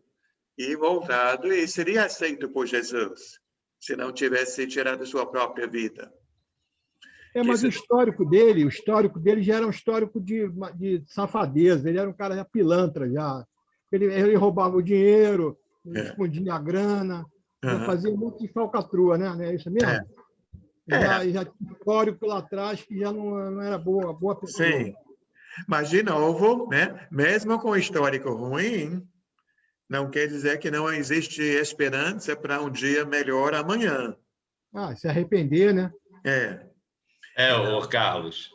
e voltado e seria aceito por Jesus, se não tivesse tirado sua própria vida. Mas o histórico dele já era um histórico de safadeza, ele era um cara já pilantra, já. Ele roubava o dinheiro, escondia a grana, Uhum. fazia muito de falcatrua, né? Não é isso mesmo? Já tinha histórico lá atrás que já não era boa pessoa. Sim. Mas, de novo, né? Mesmo com histórico ruim, não quer dizer que não existe esperança para um dia melhor amanhã. Se arrepender, né? Ô Carlos,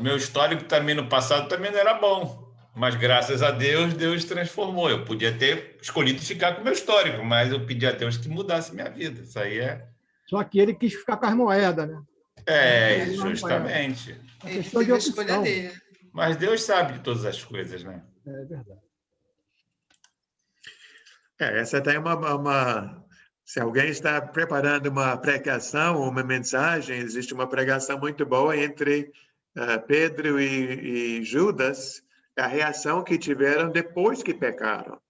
meu histórico também no passado também não era bom, mas graças a Deus, Deus transformou. Eu podia ter escolhido ficar com o meu histórico, mas eu pedi a Deus que mudasse minha vida. Isso aí é... Só que ele quis ficar com as moedas, né? Justamente. Ele fez a escolha dele. Mas Deus sabe de todas as coisas, né? É verdade. Essa tem se alguém está preparando uma pregação, uma mensagem, existe uma pregação muito boa entre Pedro e Judas, a reação que tiveram depois que pecaram.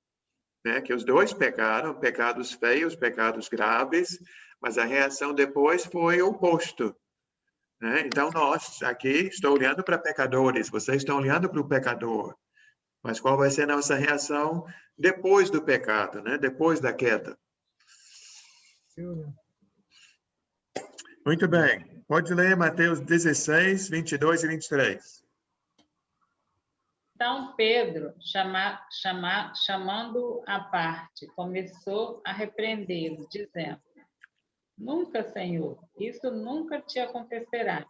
Né? Que os dois pecaram, pecados feios, pecados graves, mas a reação depois foi o oposto. Né? Então, nós aqui estou olhando para pecadores, vocês estão olhando para o pecador. Mas qual vai ser a nossa reação depois do pecado, né? Depois da queda? Muito bem. Pode ler Mateus 16, 22 e 23. Então Pedro, chamando-o à parte, começou a repreendê-lo, dizendo: Nunca, Senhor, isso nunca te acontecerá.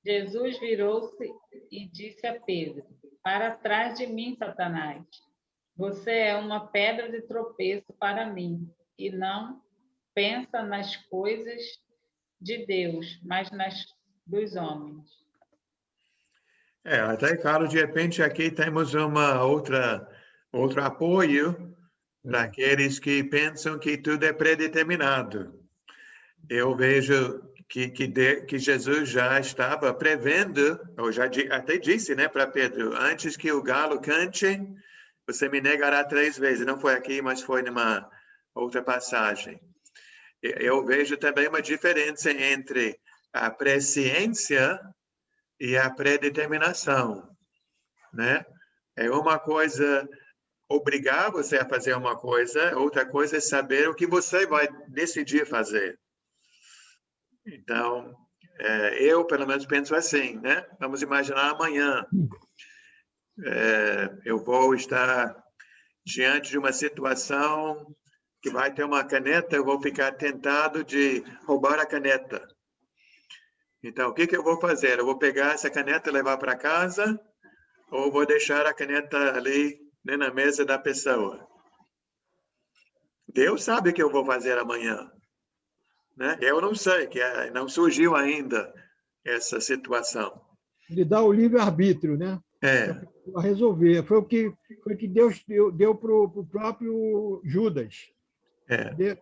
Jesus virou-se e disse a Pedro: Para trás de mim, Satanás. Você é uma pedra de tropeço para mim, e não pensa nas coisas de Deus, mas nas dos homens. Até, Carlos, de repente aqui temos outro apoio para aqueles que pensam que tudo é predeterminado. Eu vejo que Jesus já estava prevendo, ou já até disse, né, para Pedro, antes que o galo cante, você me negará 3 vezes. Não foi aqui, mas foi numa outra passagem. Eu vejo também uma diferença entre a presciência e a predeterminação, né? É uma coisa obrigar você a fazer uma coisa, outra coisa é saber o que você vai decidir fazer. Então, eu, pelo menos, penso assim, né? Vamos imaginar amanhã. Eu vou estar diante de uma situação que vai ter uma caneta, eu vou ficar tentado de roubar a caneta. Então, o que eu vou fazer? Eu vou pegar essa caneta e levar para casa ou vou deixar a caneta ali, né, na mesa da pessoa? Deus sabe o que eu vou fazer amanhã. Né? Eu não sei, que não surgiu ainda essa situação. Ele dá o livre-arbítrio, né? Para resolver. Foi o que Deus deu para o próprio Judas.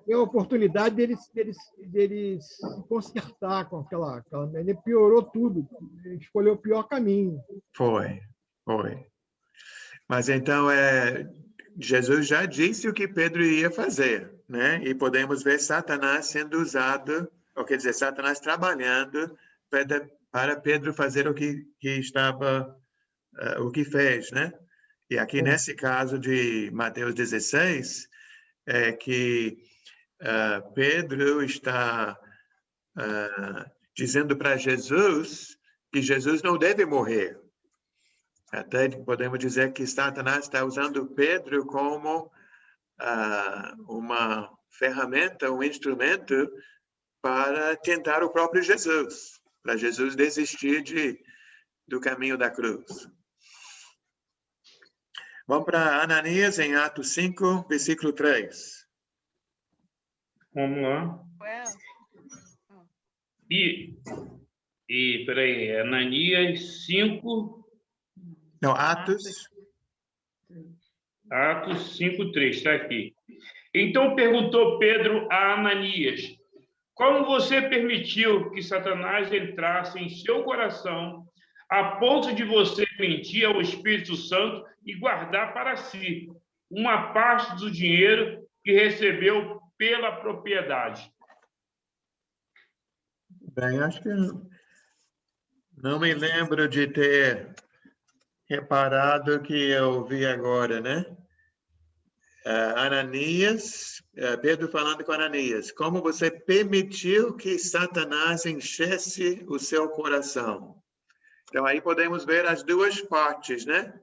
Deu a oportunidade dele se consertar com aquela. Ele piorou tudo. Ele escolheu o pior caminho. Foi. Mas então, Jesus já disse o que Pedro ia fazer, né? E podemos ver Satanás sendo usado, ou quer dizer, Satanás trabalhando para Pedro fazer o que fez, né? E aqui nesse caso de Mateus 16, é que Pedro está dizendo para Jesus que Jesus não deve morrer. Até podemos dizer que Satanás está usando Pedro como uma ferramenta, um instrumento para tentar o próprio Jesus, para Jesus desistir do caminho da cruz. Vamos para Ananias, em Atos 5, versículo 3. Vamos lá. Peraí, Ananias 5... Não, Atos 5:3, está aqui. Então perguntou Pedro a Ananias: Como você permitiu que Satanás entrasse em seu coração a ponto de você mentir ao Espírito Santo e guardar para si uma parte do dinheiro que recebeu pela propriedade? Bem, acho que não me lembro de ter reparado que eu vi agora, né? Ananias, Pedro falando com Ananias, como você permitiu que Satanás enchesse o seu coração? Então, aí podemos ver as duas partes, né?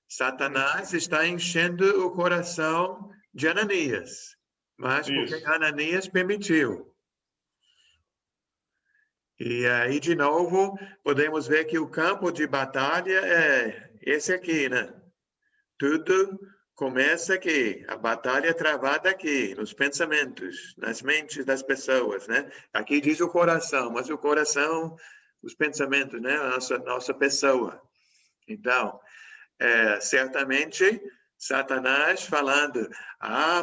Satanás está enchendo o coração de Ananias, mas porque Ananias permitiu. E aí, de novo, podemos ver que o campo de batalha é esse aqui, né? Tudo começa aqui, a batalha é travada aqui, nos pensamentos, nas mentes das pessoas, né? Aqui diz o coração, mas o coração, os pensamentos, né? A nossa pessoa. Então, certamente, Satanás falando,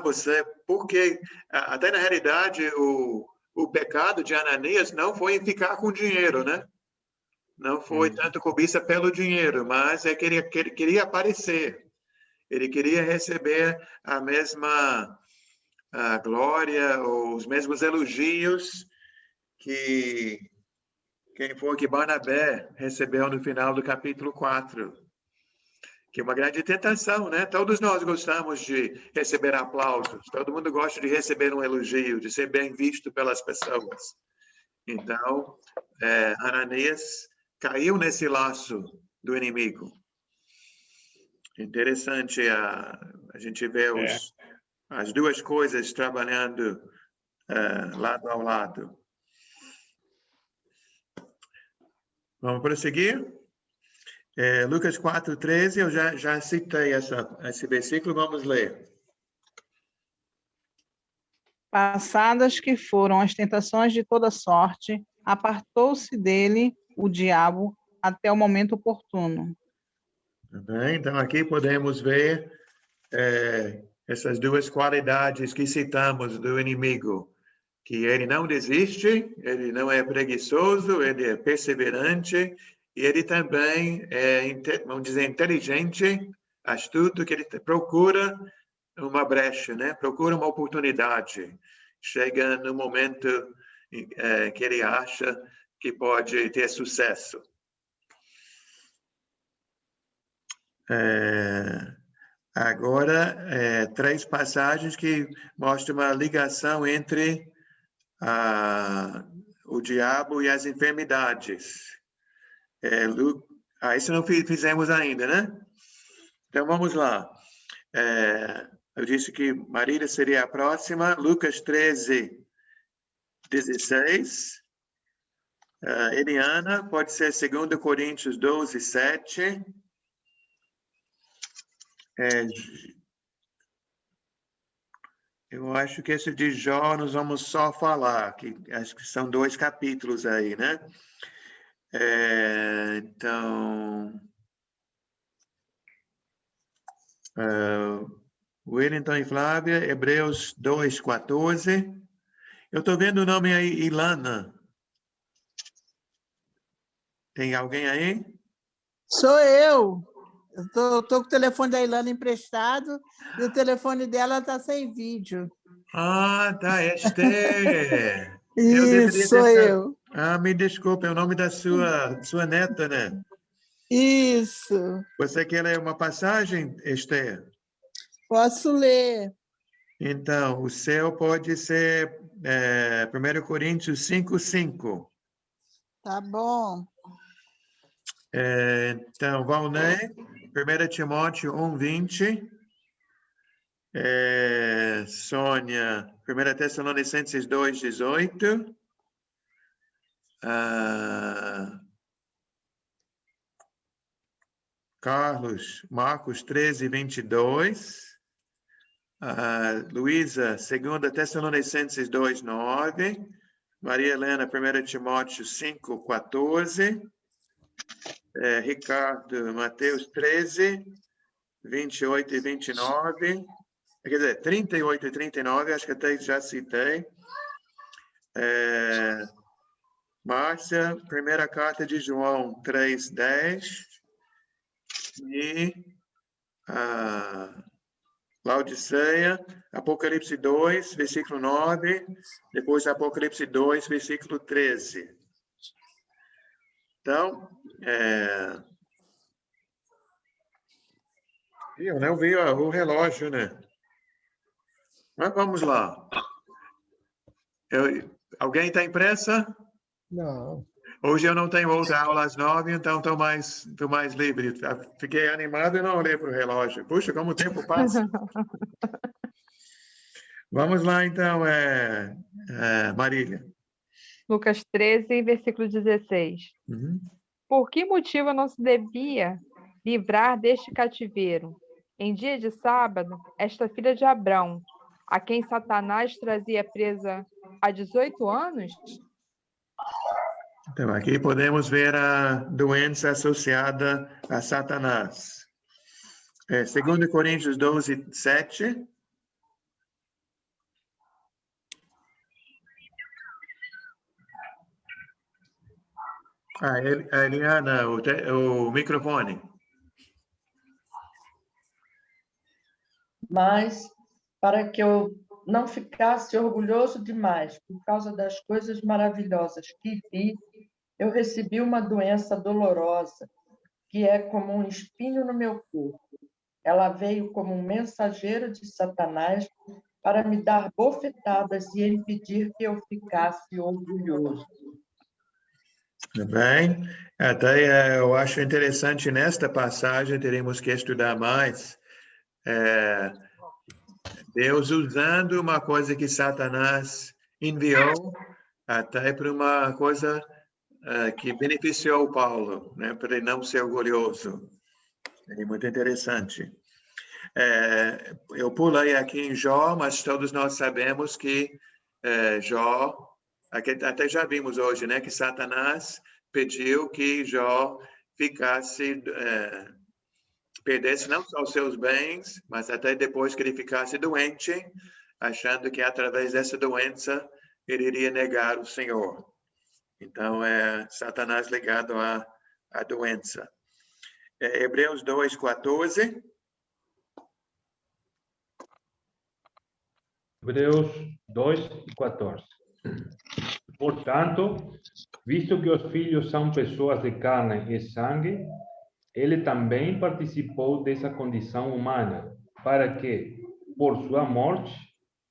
você, porque, até na realidade, o pecado de Ananias não foi em ficar com dinheiro, né? Não foi tanto cobiça pelo dinheiro, mas que ele queria aparecer. Ele queria receber a mesma glória, ou os mesmos elogios que quem foi que Barnabé recebeu no final do capítulo 4. Que é uma grande tentação, né? Todos nós gostamos de receber aplausos. Todo mundo gosta de receber um elogio, de ser bem visto pelas pessoas. Então, Ananias caiu nesse laço do inimigo. Interessante a gente ver as duas coisas trabalhando lado ao lado. Vamos prosseguir? Lucas 4:13, eu já citei esse versículo, vamos ler. Passadas que foram as tentações de toda sorte, apartou-se dele o diabo até o momento oportuno. Bem, então, aqui podemos ver essas duas qualidades que citamos do inimigo, que ele não desiste, ele não é preguiçoso, ele é perseverante, e ele também é, vamos dizer, inteligente, astuto, que ele procura uma brecha, né? Procura uma oportunidade. Chega no momento que ele acha que pode ter sucesso. Agora, 3 passagens que mostram uma ligação entre o diabo e as enfermidades. Isso não fizemos ainda, né? Então, vamos lá. Eu disse que Marília seria a próxima. Lucas 13:16. Eliana, pode ser 2 Coríntios 12:7. Eu acho que esse de Jó nós vamos só falar, que acho que são 2 capítulos aí, né? Então, Wellington e Flávia, Hebreus 2:14. Eu estou vendo o nome aí, Ilana. Tem alguém aí? Sou eu. Eu tô com o telefone da Ilana emprestado e o telefone dela está sem vídeo. Tá, Esther. Isso, sou eu. Me desculpe, é o nome da sua neta, né? Isso. Você quer ler uma passagem, Esther? Posso ler. Então, o seu pode ser 1 Coríntios 5:5. Tá bom. Então, vamos ler 1 Timóteo 1:20. Sônia, 1 Tessalonicenses 2:18. Carlos, Marcos 13:22. Luísa, 2 Tessalonicenses 2:9. Maria Helena, 1 Timóteo 5:14. Ricardo, Mateus 13:28 e 29. Quer dizer, 38 e 39, acho que até já citei. Márcia, primeira carta de João 3:10. E Laodiceia, Apocalipse 2, versículo 9. Depois Apocalipse 2, versículo 13. Então, eu não vi o relógio, né? Mas vamos lá. Alguém tem pressa? Não. Hoje eu não tenho outra aula às 9, então estou mais livre. Fiquei animado e não olhei para o relógio. Puxa, como o tempo passa. Vamos lá, então, Marília. Lucas 13, versículo 16. Uhum. Por que motivo não se devia livrar deste cativeiro? Em dia de sábado, esta filha de Abrão, a quem Satanás trazia presa há 18 anos? Então, aqui podemos ver a doença associada a Satanás. 2 Coríntios 12, 7. Eliana, o microfone. Mas, para que eu não ficasse orgulhoso demais por causa das coisas maravilhosas que vi, eu recebi uma doença dolorosa, que é como um espinho no meu corpo. Ela veio como um mensageiro de Satanás para me dar bofetadas e impedir que eu ficasse orgulhoso. Tudo bem? Até eu acho interessante nesta passagem, teremos que estudar mais. Deus usando uma coisa que Satanás enviou até para uma coisa que beneficiou Paulo, né, para ele não ser orgulhoso. É muito interessante. Eu pulei aqui em Jó, mas todos nós sabemos que Jó, até já vimos hoje, né, que Satanás pediu que Jó perdesse não só os seus bens, mas até depois que ele ficasse doente, achando que através dessa doença ele iria negar o Senhor. Então, Satanás ligado à doença. Hebreus 2, 14. Hebreus 2, 14. Portanto, visto que os filhos são pessoas de carne e sangue, ele também participou dessa condição humana, para que, por sua morte,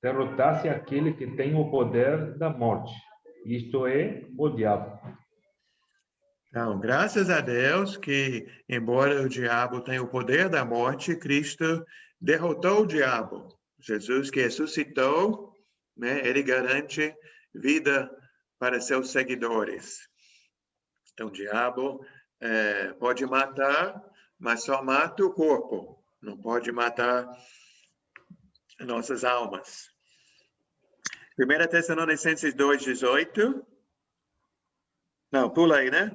derrotasse aquele que tem o poder da morte, isto é, o diabo. Então, graças a Deus que, embora o diabo tenha o poder da morte, Cristo derrotou o diabo. Jesus que ressuscitou, né, ele garante vida para seus seguidores. Então, o diabo pode matar, mas só mata o corpo, não pode matar nossas almas. 1 Tessalonicenses 2, 18. Não, pula aí, né?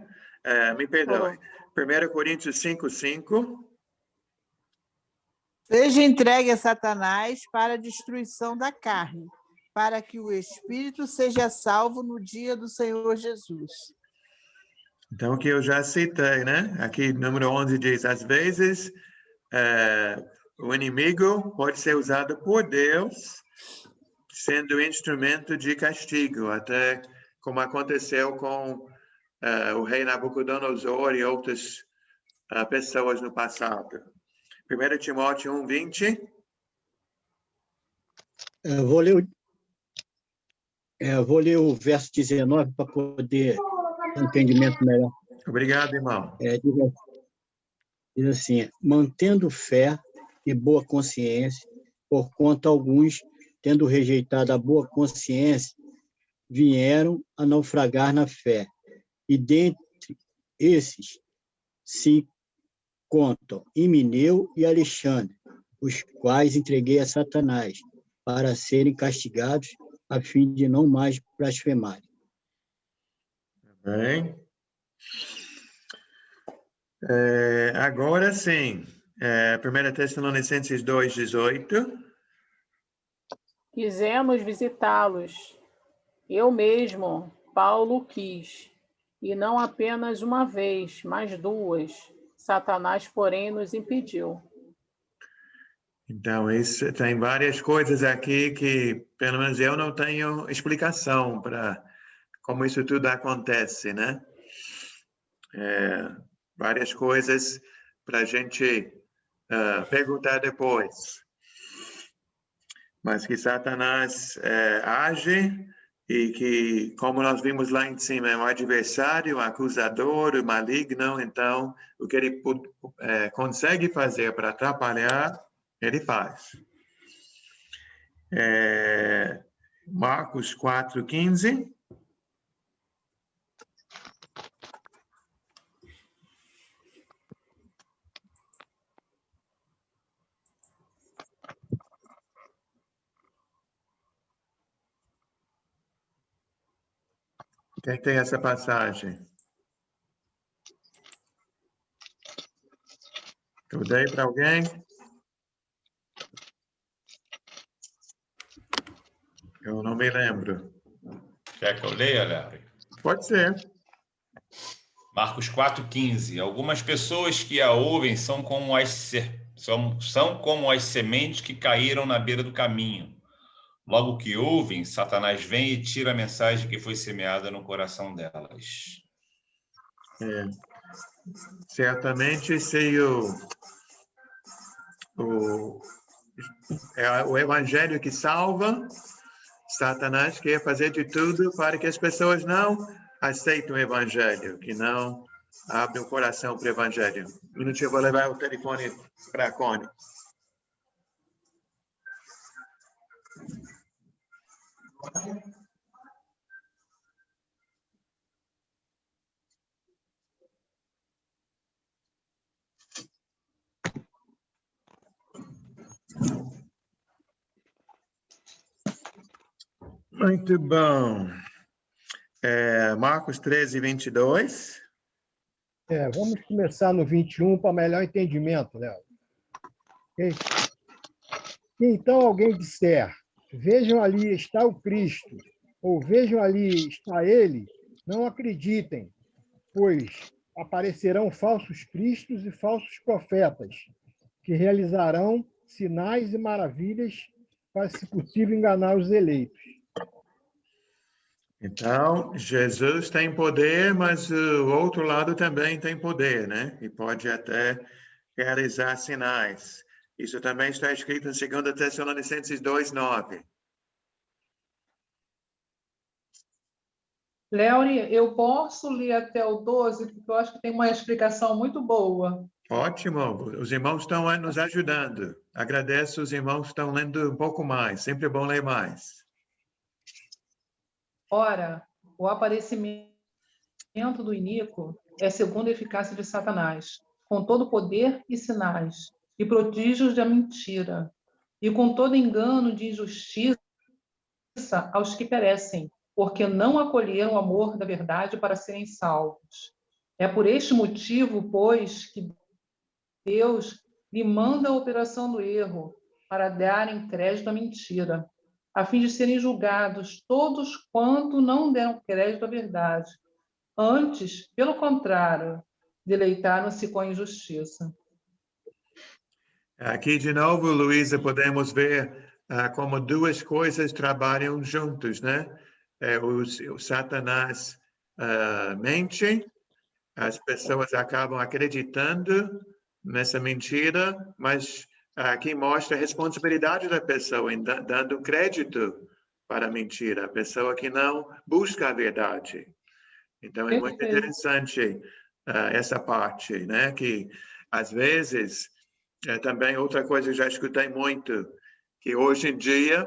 Me perdoe. 1 Coríntios 5, 5. Seja entregue a Satanás para a destruição da carne, para que o espírito seja salvo no dia do Senhor Jesus. Então, o que eu já citei, né? Aqui, número 11 diz, às vezes, o inimigo pode ser usado por Deus, sendo instrumento de castigo, até como aconteceu com o rei Nabucodonosor e outras pessoas no passado. 1 Timóteo 1, 20. Eu vou ler o verso 19 para poder ter um entendimento melhor. Obrigado, irmão. Diz assim, mantendo fé e boa consciência, porquanto alguns, tendo rejeitado a boa consciência, vieram a naufragar na fé. E dentre esses se contam Himeneu e Alexandre, os quais entreguei a Satanás, para serem castigados, a fim de não mais blasfemarem. Bem. Agora sim, 1 Tessalonicenses 2, 18. Quisemos visitá-los. Eu mesmo, Paulo, quis, e não apenas uma vez, mas duas. Satanás, porém, nos impediu. Então, isso tem várias coisas aqui que, pelo menos eu não tenho explicação para como isso tudo acontece, né? Várias coisas para a gente perguntar depois. mas que Satanás age e que, como nós vimos lá em cima, é um adversário, um acusador, um maligno. Então, o que ele consegue fazer para atrapalhar, ele faz. Marcos 4:15. Quem tem essa passagem? Eu dei para alguém? Eu não me lembro. Quer que eu leia, Larry? Pode ser. Marcos 4:15. Algumas pessoas que a ouvem são como as sementes que caíram na beira do caminho. Logo que ouvem, Satanás vem e tira a mensagem que foi semeada no coração delas. Certamente, se é o evangelho que salva, Satanás quer fazer de tudo para que as pessoas não aceitem o evangelho, que não abrem o coração para o evangelho. Um minutinho, eu vou levar o telefone para a Connie. Muito bom. Marcos 13:22. Vamos começar no 21 para melhor entendimento, Léo. Okay? Então alguém disser, vejam ali está o Cristo, ou vejam ali está ele, não acreditem, pois aparecerão falsos cristos e falsos profetas, que realizarão sinais e maravilhas para, se possível, enganar os eleitos. Então, Jesus tem poder, mas o outro lado também tem poder, né? E pode até realizar sinais. Isso também está escrito em 2 Tessalonicenses 2:9. Léo, eu posso ler até o 12, porque eu acho que tem uma explicação muito boa. Ótimo, os irmãos estão nos ajudando. Agradeço os irmãos que estão lendo um pouco mais. Sempre é bom ler mais. Ora, o aparecimento do iníquo é segundo a eficácia de Satanás, com todo poder e sinais, e prodígios da mentira, e com todo engano de injustiça aos que perecem, porque não acolheram o amor da verdade para serem salvos. É por este motivo, pois, que Deus lhe manda a operação do erro, para darem crédito à mentira, a fim de serem julgados todos quanto não deram crédito à verdade. Antes, pelo contrário, deleitaram-se com a injustiça. Aqui, de novo, Luísa, podemos ver como duas coisas trabalham juntos, né? O Satanás mente, as pessoas acabam acreditando nessa mentira, mas aqui mostra a responsabilidade da pessoa em dando crédito para a mentira, a pessoa que não busca a verdade. Então, é muito interessante essa parte, né? Que, às vezes, também outra coisa que eu já escutei muito, que hoje em dia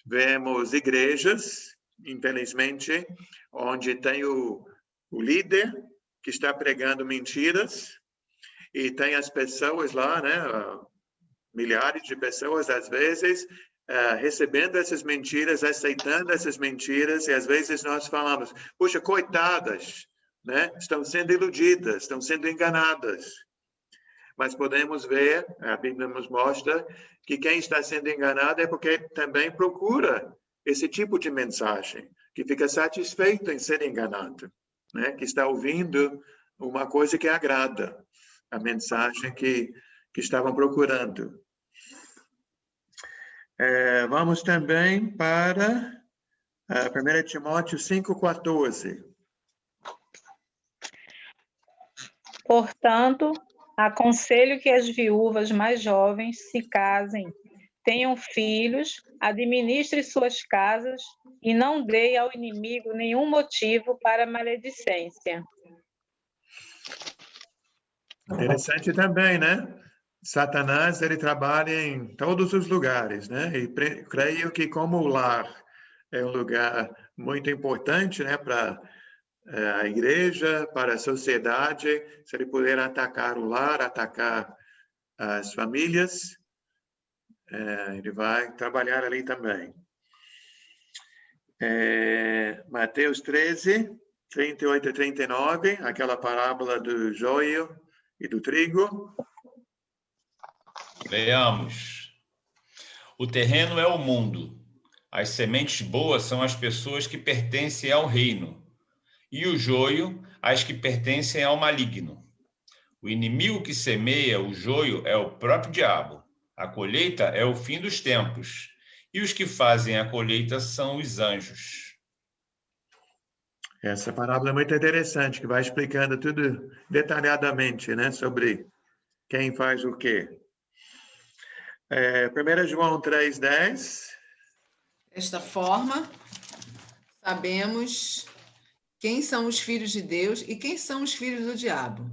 vemos igrejas, infelizmente, onde tem o líder que está pregando mentiras e tem as pessoas lá, né? Milhares de pessoas, às vezes, recebendo essas mentiras, aceitando essas mentiras, e às vezes nós falamos, puxa, coitadas, né? Estão sendo iludidas, estão sendo enganadas. Mas podemos ver, a Bíblia nos mostra, que quem está sendo enganado é porque também procura esse tipo de mensagem, que fica satisfeito em ser enganado, né? Que está ouvindo uma coisa que agrada, a mensagem que estavam procurando. Vamos também para 1 Timóteo 5:14. Portanto, aconselho que as viúvas mais jovens se casem, tenham filhos, administre suas casas e não dê ao inimigo nenhum motivo para maledicência. Interessante também, né? Satanás, ele trabalha em todos os lugares, né? E creio que como o lar é um lugar muito importante, né, para a igreja, para a sociedade, se ele puder atacar o lar, atacar as famílias, ele vai trabalhar ali também. Mateus 13, 38 e 39, aquela parábola do joio e do trigo. Leamos. O terreno é o mundo. As sementes boas são as pessoas que pertencem ao reino. E o joio, as que pertencem ao maligno. O inimigo que semeia o joio é o próprio diabo. A colheita é o fim dos tempos. E os que fazem a colheita são os anjos. Essa parábola é muito interessante, que vai explicando tudo detalhadamente, né, sobre quem faz o quê. 1 João 3,10. Desta forma, sabemos quem são os filhos de Deus e quem são os filhos do diabo.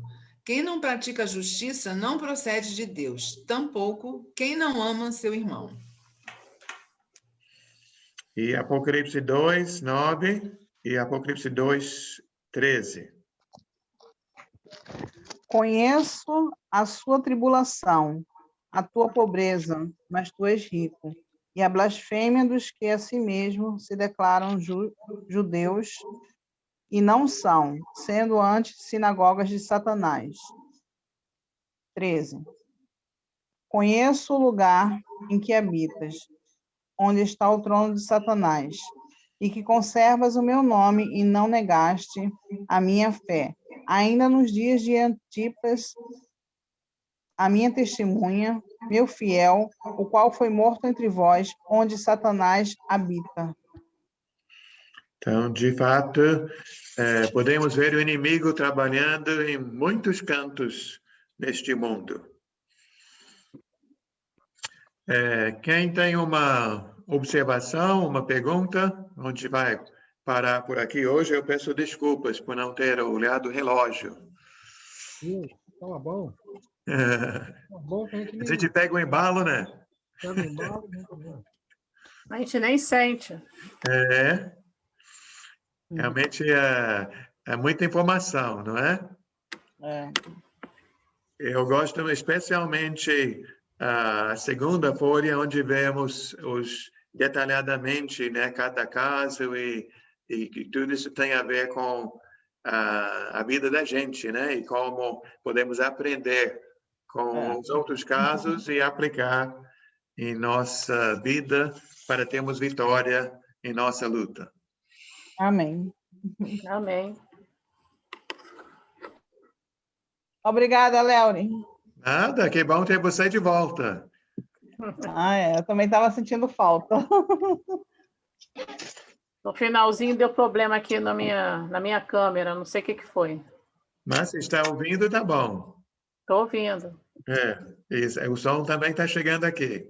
Quem não pratica a justiça não procede de Deus, tampouco quem não ama seu irmão. E Apocalipse 2, 9 e Apocalipse 2, 13. Conheço a sua tribulação, a tua pobreza, mas tu és rico, e a blasfêmia dos que a si mesmo se declaram judeus e não são, sendo antes sinagogas de Satanás. 13. Conheço o lugar em que habitas, onde está o trono de Satanás, e que conservas o meu nome e não negaste a minha fé, ainda nos dias de Antipas, a minha testemunha, meu fiel, o qual foi morto entre vós, onde Satanás habita. Então, de fato, podemos ver o inimigo trabalhando em muitos cantos neste mundo. Quem tem uma observação, uma pergunta, onde vai parar por aqui hoje, eu peço desculpas por não ter olhado o relógio. Tá bom. Bom que a gente pega o embalo, né? Pega o embalo, muito bom. A gente nem sente. Realmente é muita informação, não é? Eu gosto especialmente a segunda folha, onde vemos detalhadamente, né, cada caso e tudo isso tem a ver com a vida da gente, né? E como podemos aprender com os outros casos e aplicar em nossa vida para termos vitória em nossa luta. Amém. Amém. Obrigada, Léo. Nada, que bom ter você de volta. Eu também estava sentindo falta. No finalzinho deu problema aqui na minha câmera, não sei o que foi. Mas se está ouvindo, tá bom. Estou ouvindo. Isso, o som também está chegando aqui.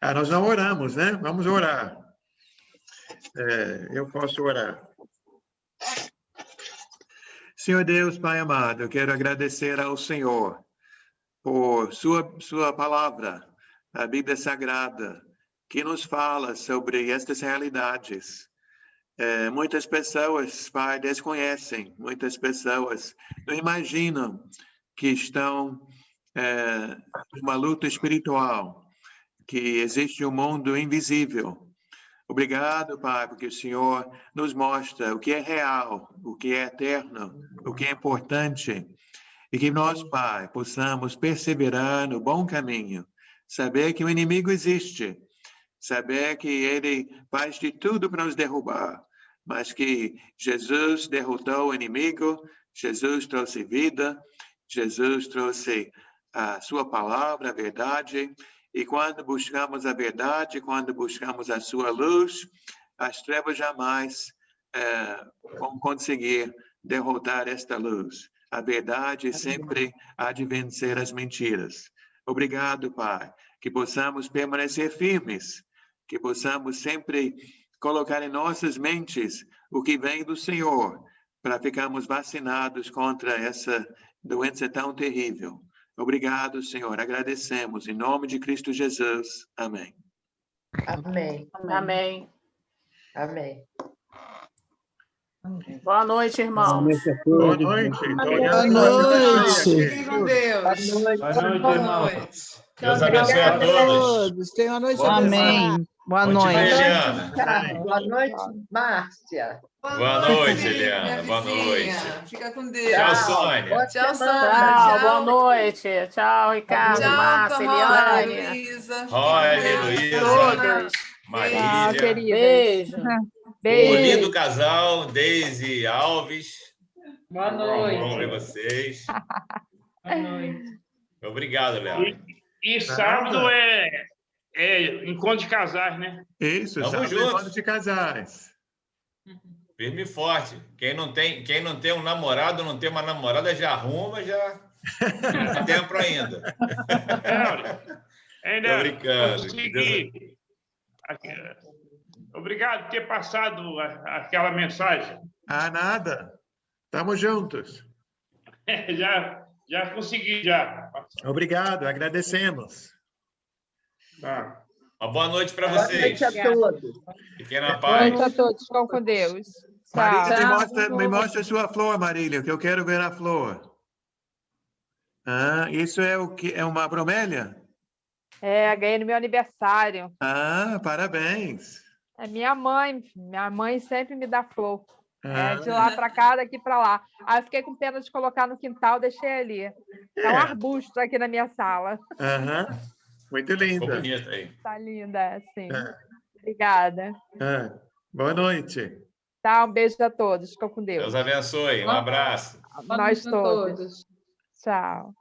Nós não oramos, né? Vamos orar. Eu posso orar. Senhor Deus, Pai amado, eu quero agradecer ao Senhor por sua palavra, a Bíblia Sagrada, que nos fala sobre estas realidades. Muitas pessoas, Pai, desconhecem, muitas pessoas não imaginam que estão numa luta espiritual, que existe um mundo invisível. Obrigado, Pai, porque o Senhor nos mostra o que é real, o que é eterno, o que é importante, e que nós, Pai, possamos perseverar no bom caminho, saber que o inimigo existe, saber que ele faz de tudo para nos derrubar, mas que Jesus derrotou o inimigo, Jesus trouxe vida, Jesus trouxe a sua palavra, a verdade, e quando buscamos a verdade, quando buscamos a sua luz, as trevas jamais vão conseguir derrotar esta luz. A verdade sempre há de vencer as mentiras. Obrigado, Pai, que possamos permanecer firmes, que possamos sempre colocar em nossas mentes o que vem do Senhor, para ficarmos vacinados contra essa doença tão terrível. Obrigado, Senhor. Agradecemos. Em nome de Cristo Jesus. Amém. Amém. Amém. Amém. Boa noite, irmãos. Boa noite a Boa todos. noite. Boa noite. Fiquem com Deus. Boa noite. Deus abençoe a todos. Tenha uma noite Amém. Boa Bom te ver, noite. Eliana. Carlos. Boa noite, Márcia. Boa noite, Eliana. Boa noite. Fica com Deus. Tchau, Sônia. Tchau, Sônia. Tchau, boa noite. Tchau, Ricardo, Tchau, Márcia, Tamara, Eliane. Luísa. Roy, Luísa, Todos. Marília. Beijo. O lindo casal, Deise e Alves. Boa Bom ver noite. vocês. Boa noite. Obrigado, Léo. E sábado é encontro de casais, né? Isso, Tamo sábado é junto. encontro de casais. Firme e forte. Quem não tem um namorado, não tem uma namorada, já arruma, já tem tempo ainda. Ainda Tô brincando. consegui. Obrigado por ter passado aquela mensagem. Ah, nada. Estamos juntos. Já consegui, já. Obrigado, agradecemos. Tá. Uma boa noite para Boa vocês. noite a todos. Fiquem na Boa paz. noite a todos. Ficam com Deus. Marília, Tchau. me mostra a sua flor, Marília, que eu quero ver a flor. Ah, isso é o que? É uma bromélia? Ganhei no meu aniversário. Ah, parabéns. É minha mãe sempre me dá flor. Ah. De lá para cá, daqui para lá. Aí eu fiquei com pena de colocar no quintal, deixei ali. É um arbusto aqui na minha sala. Aham. Muito linda. Ficou bonito aí. Tá linda, sim. Obrigada. Boa noite. Tá, um beijo a todos. Ficam com Deus. Deus abençoe. Um abraço. Nós todos. Tchau.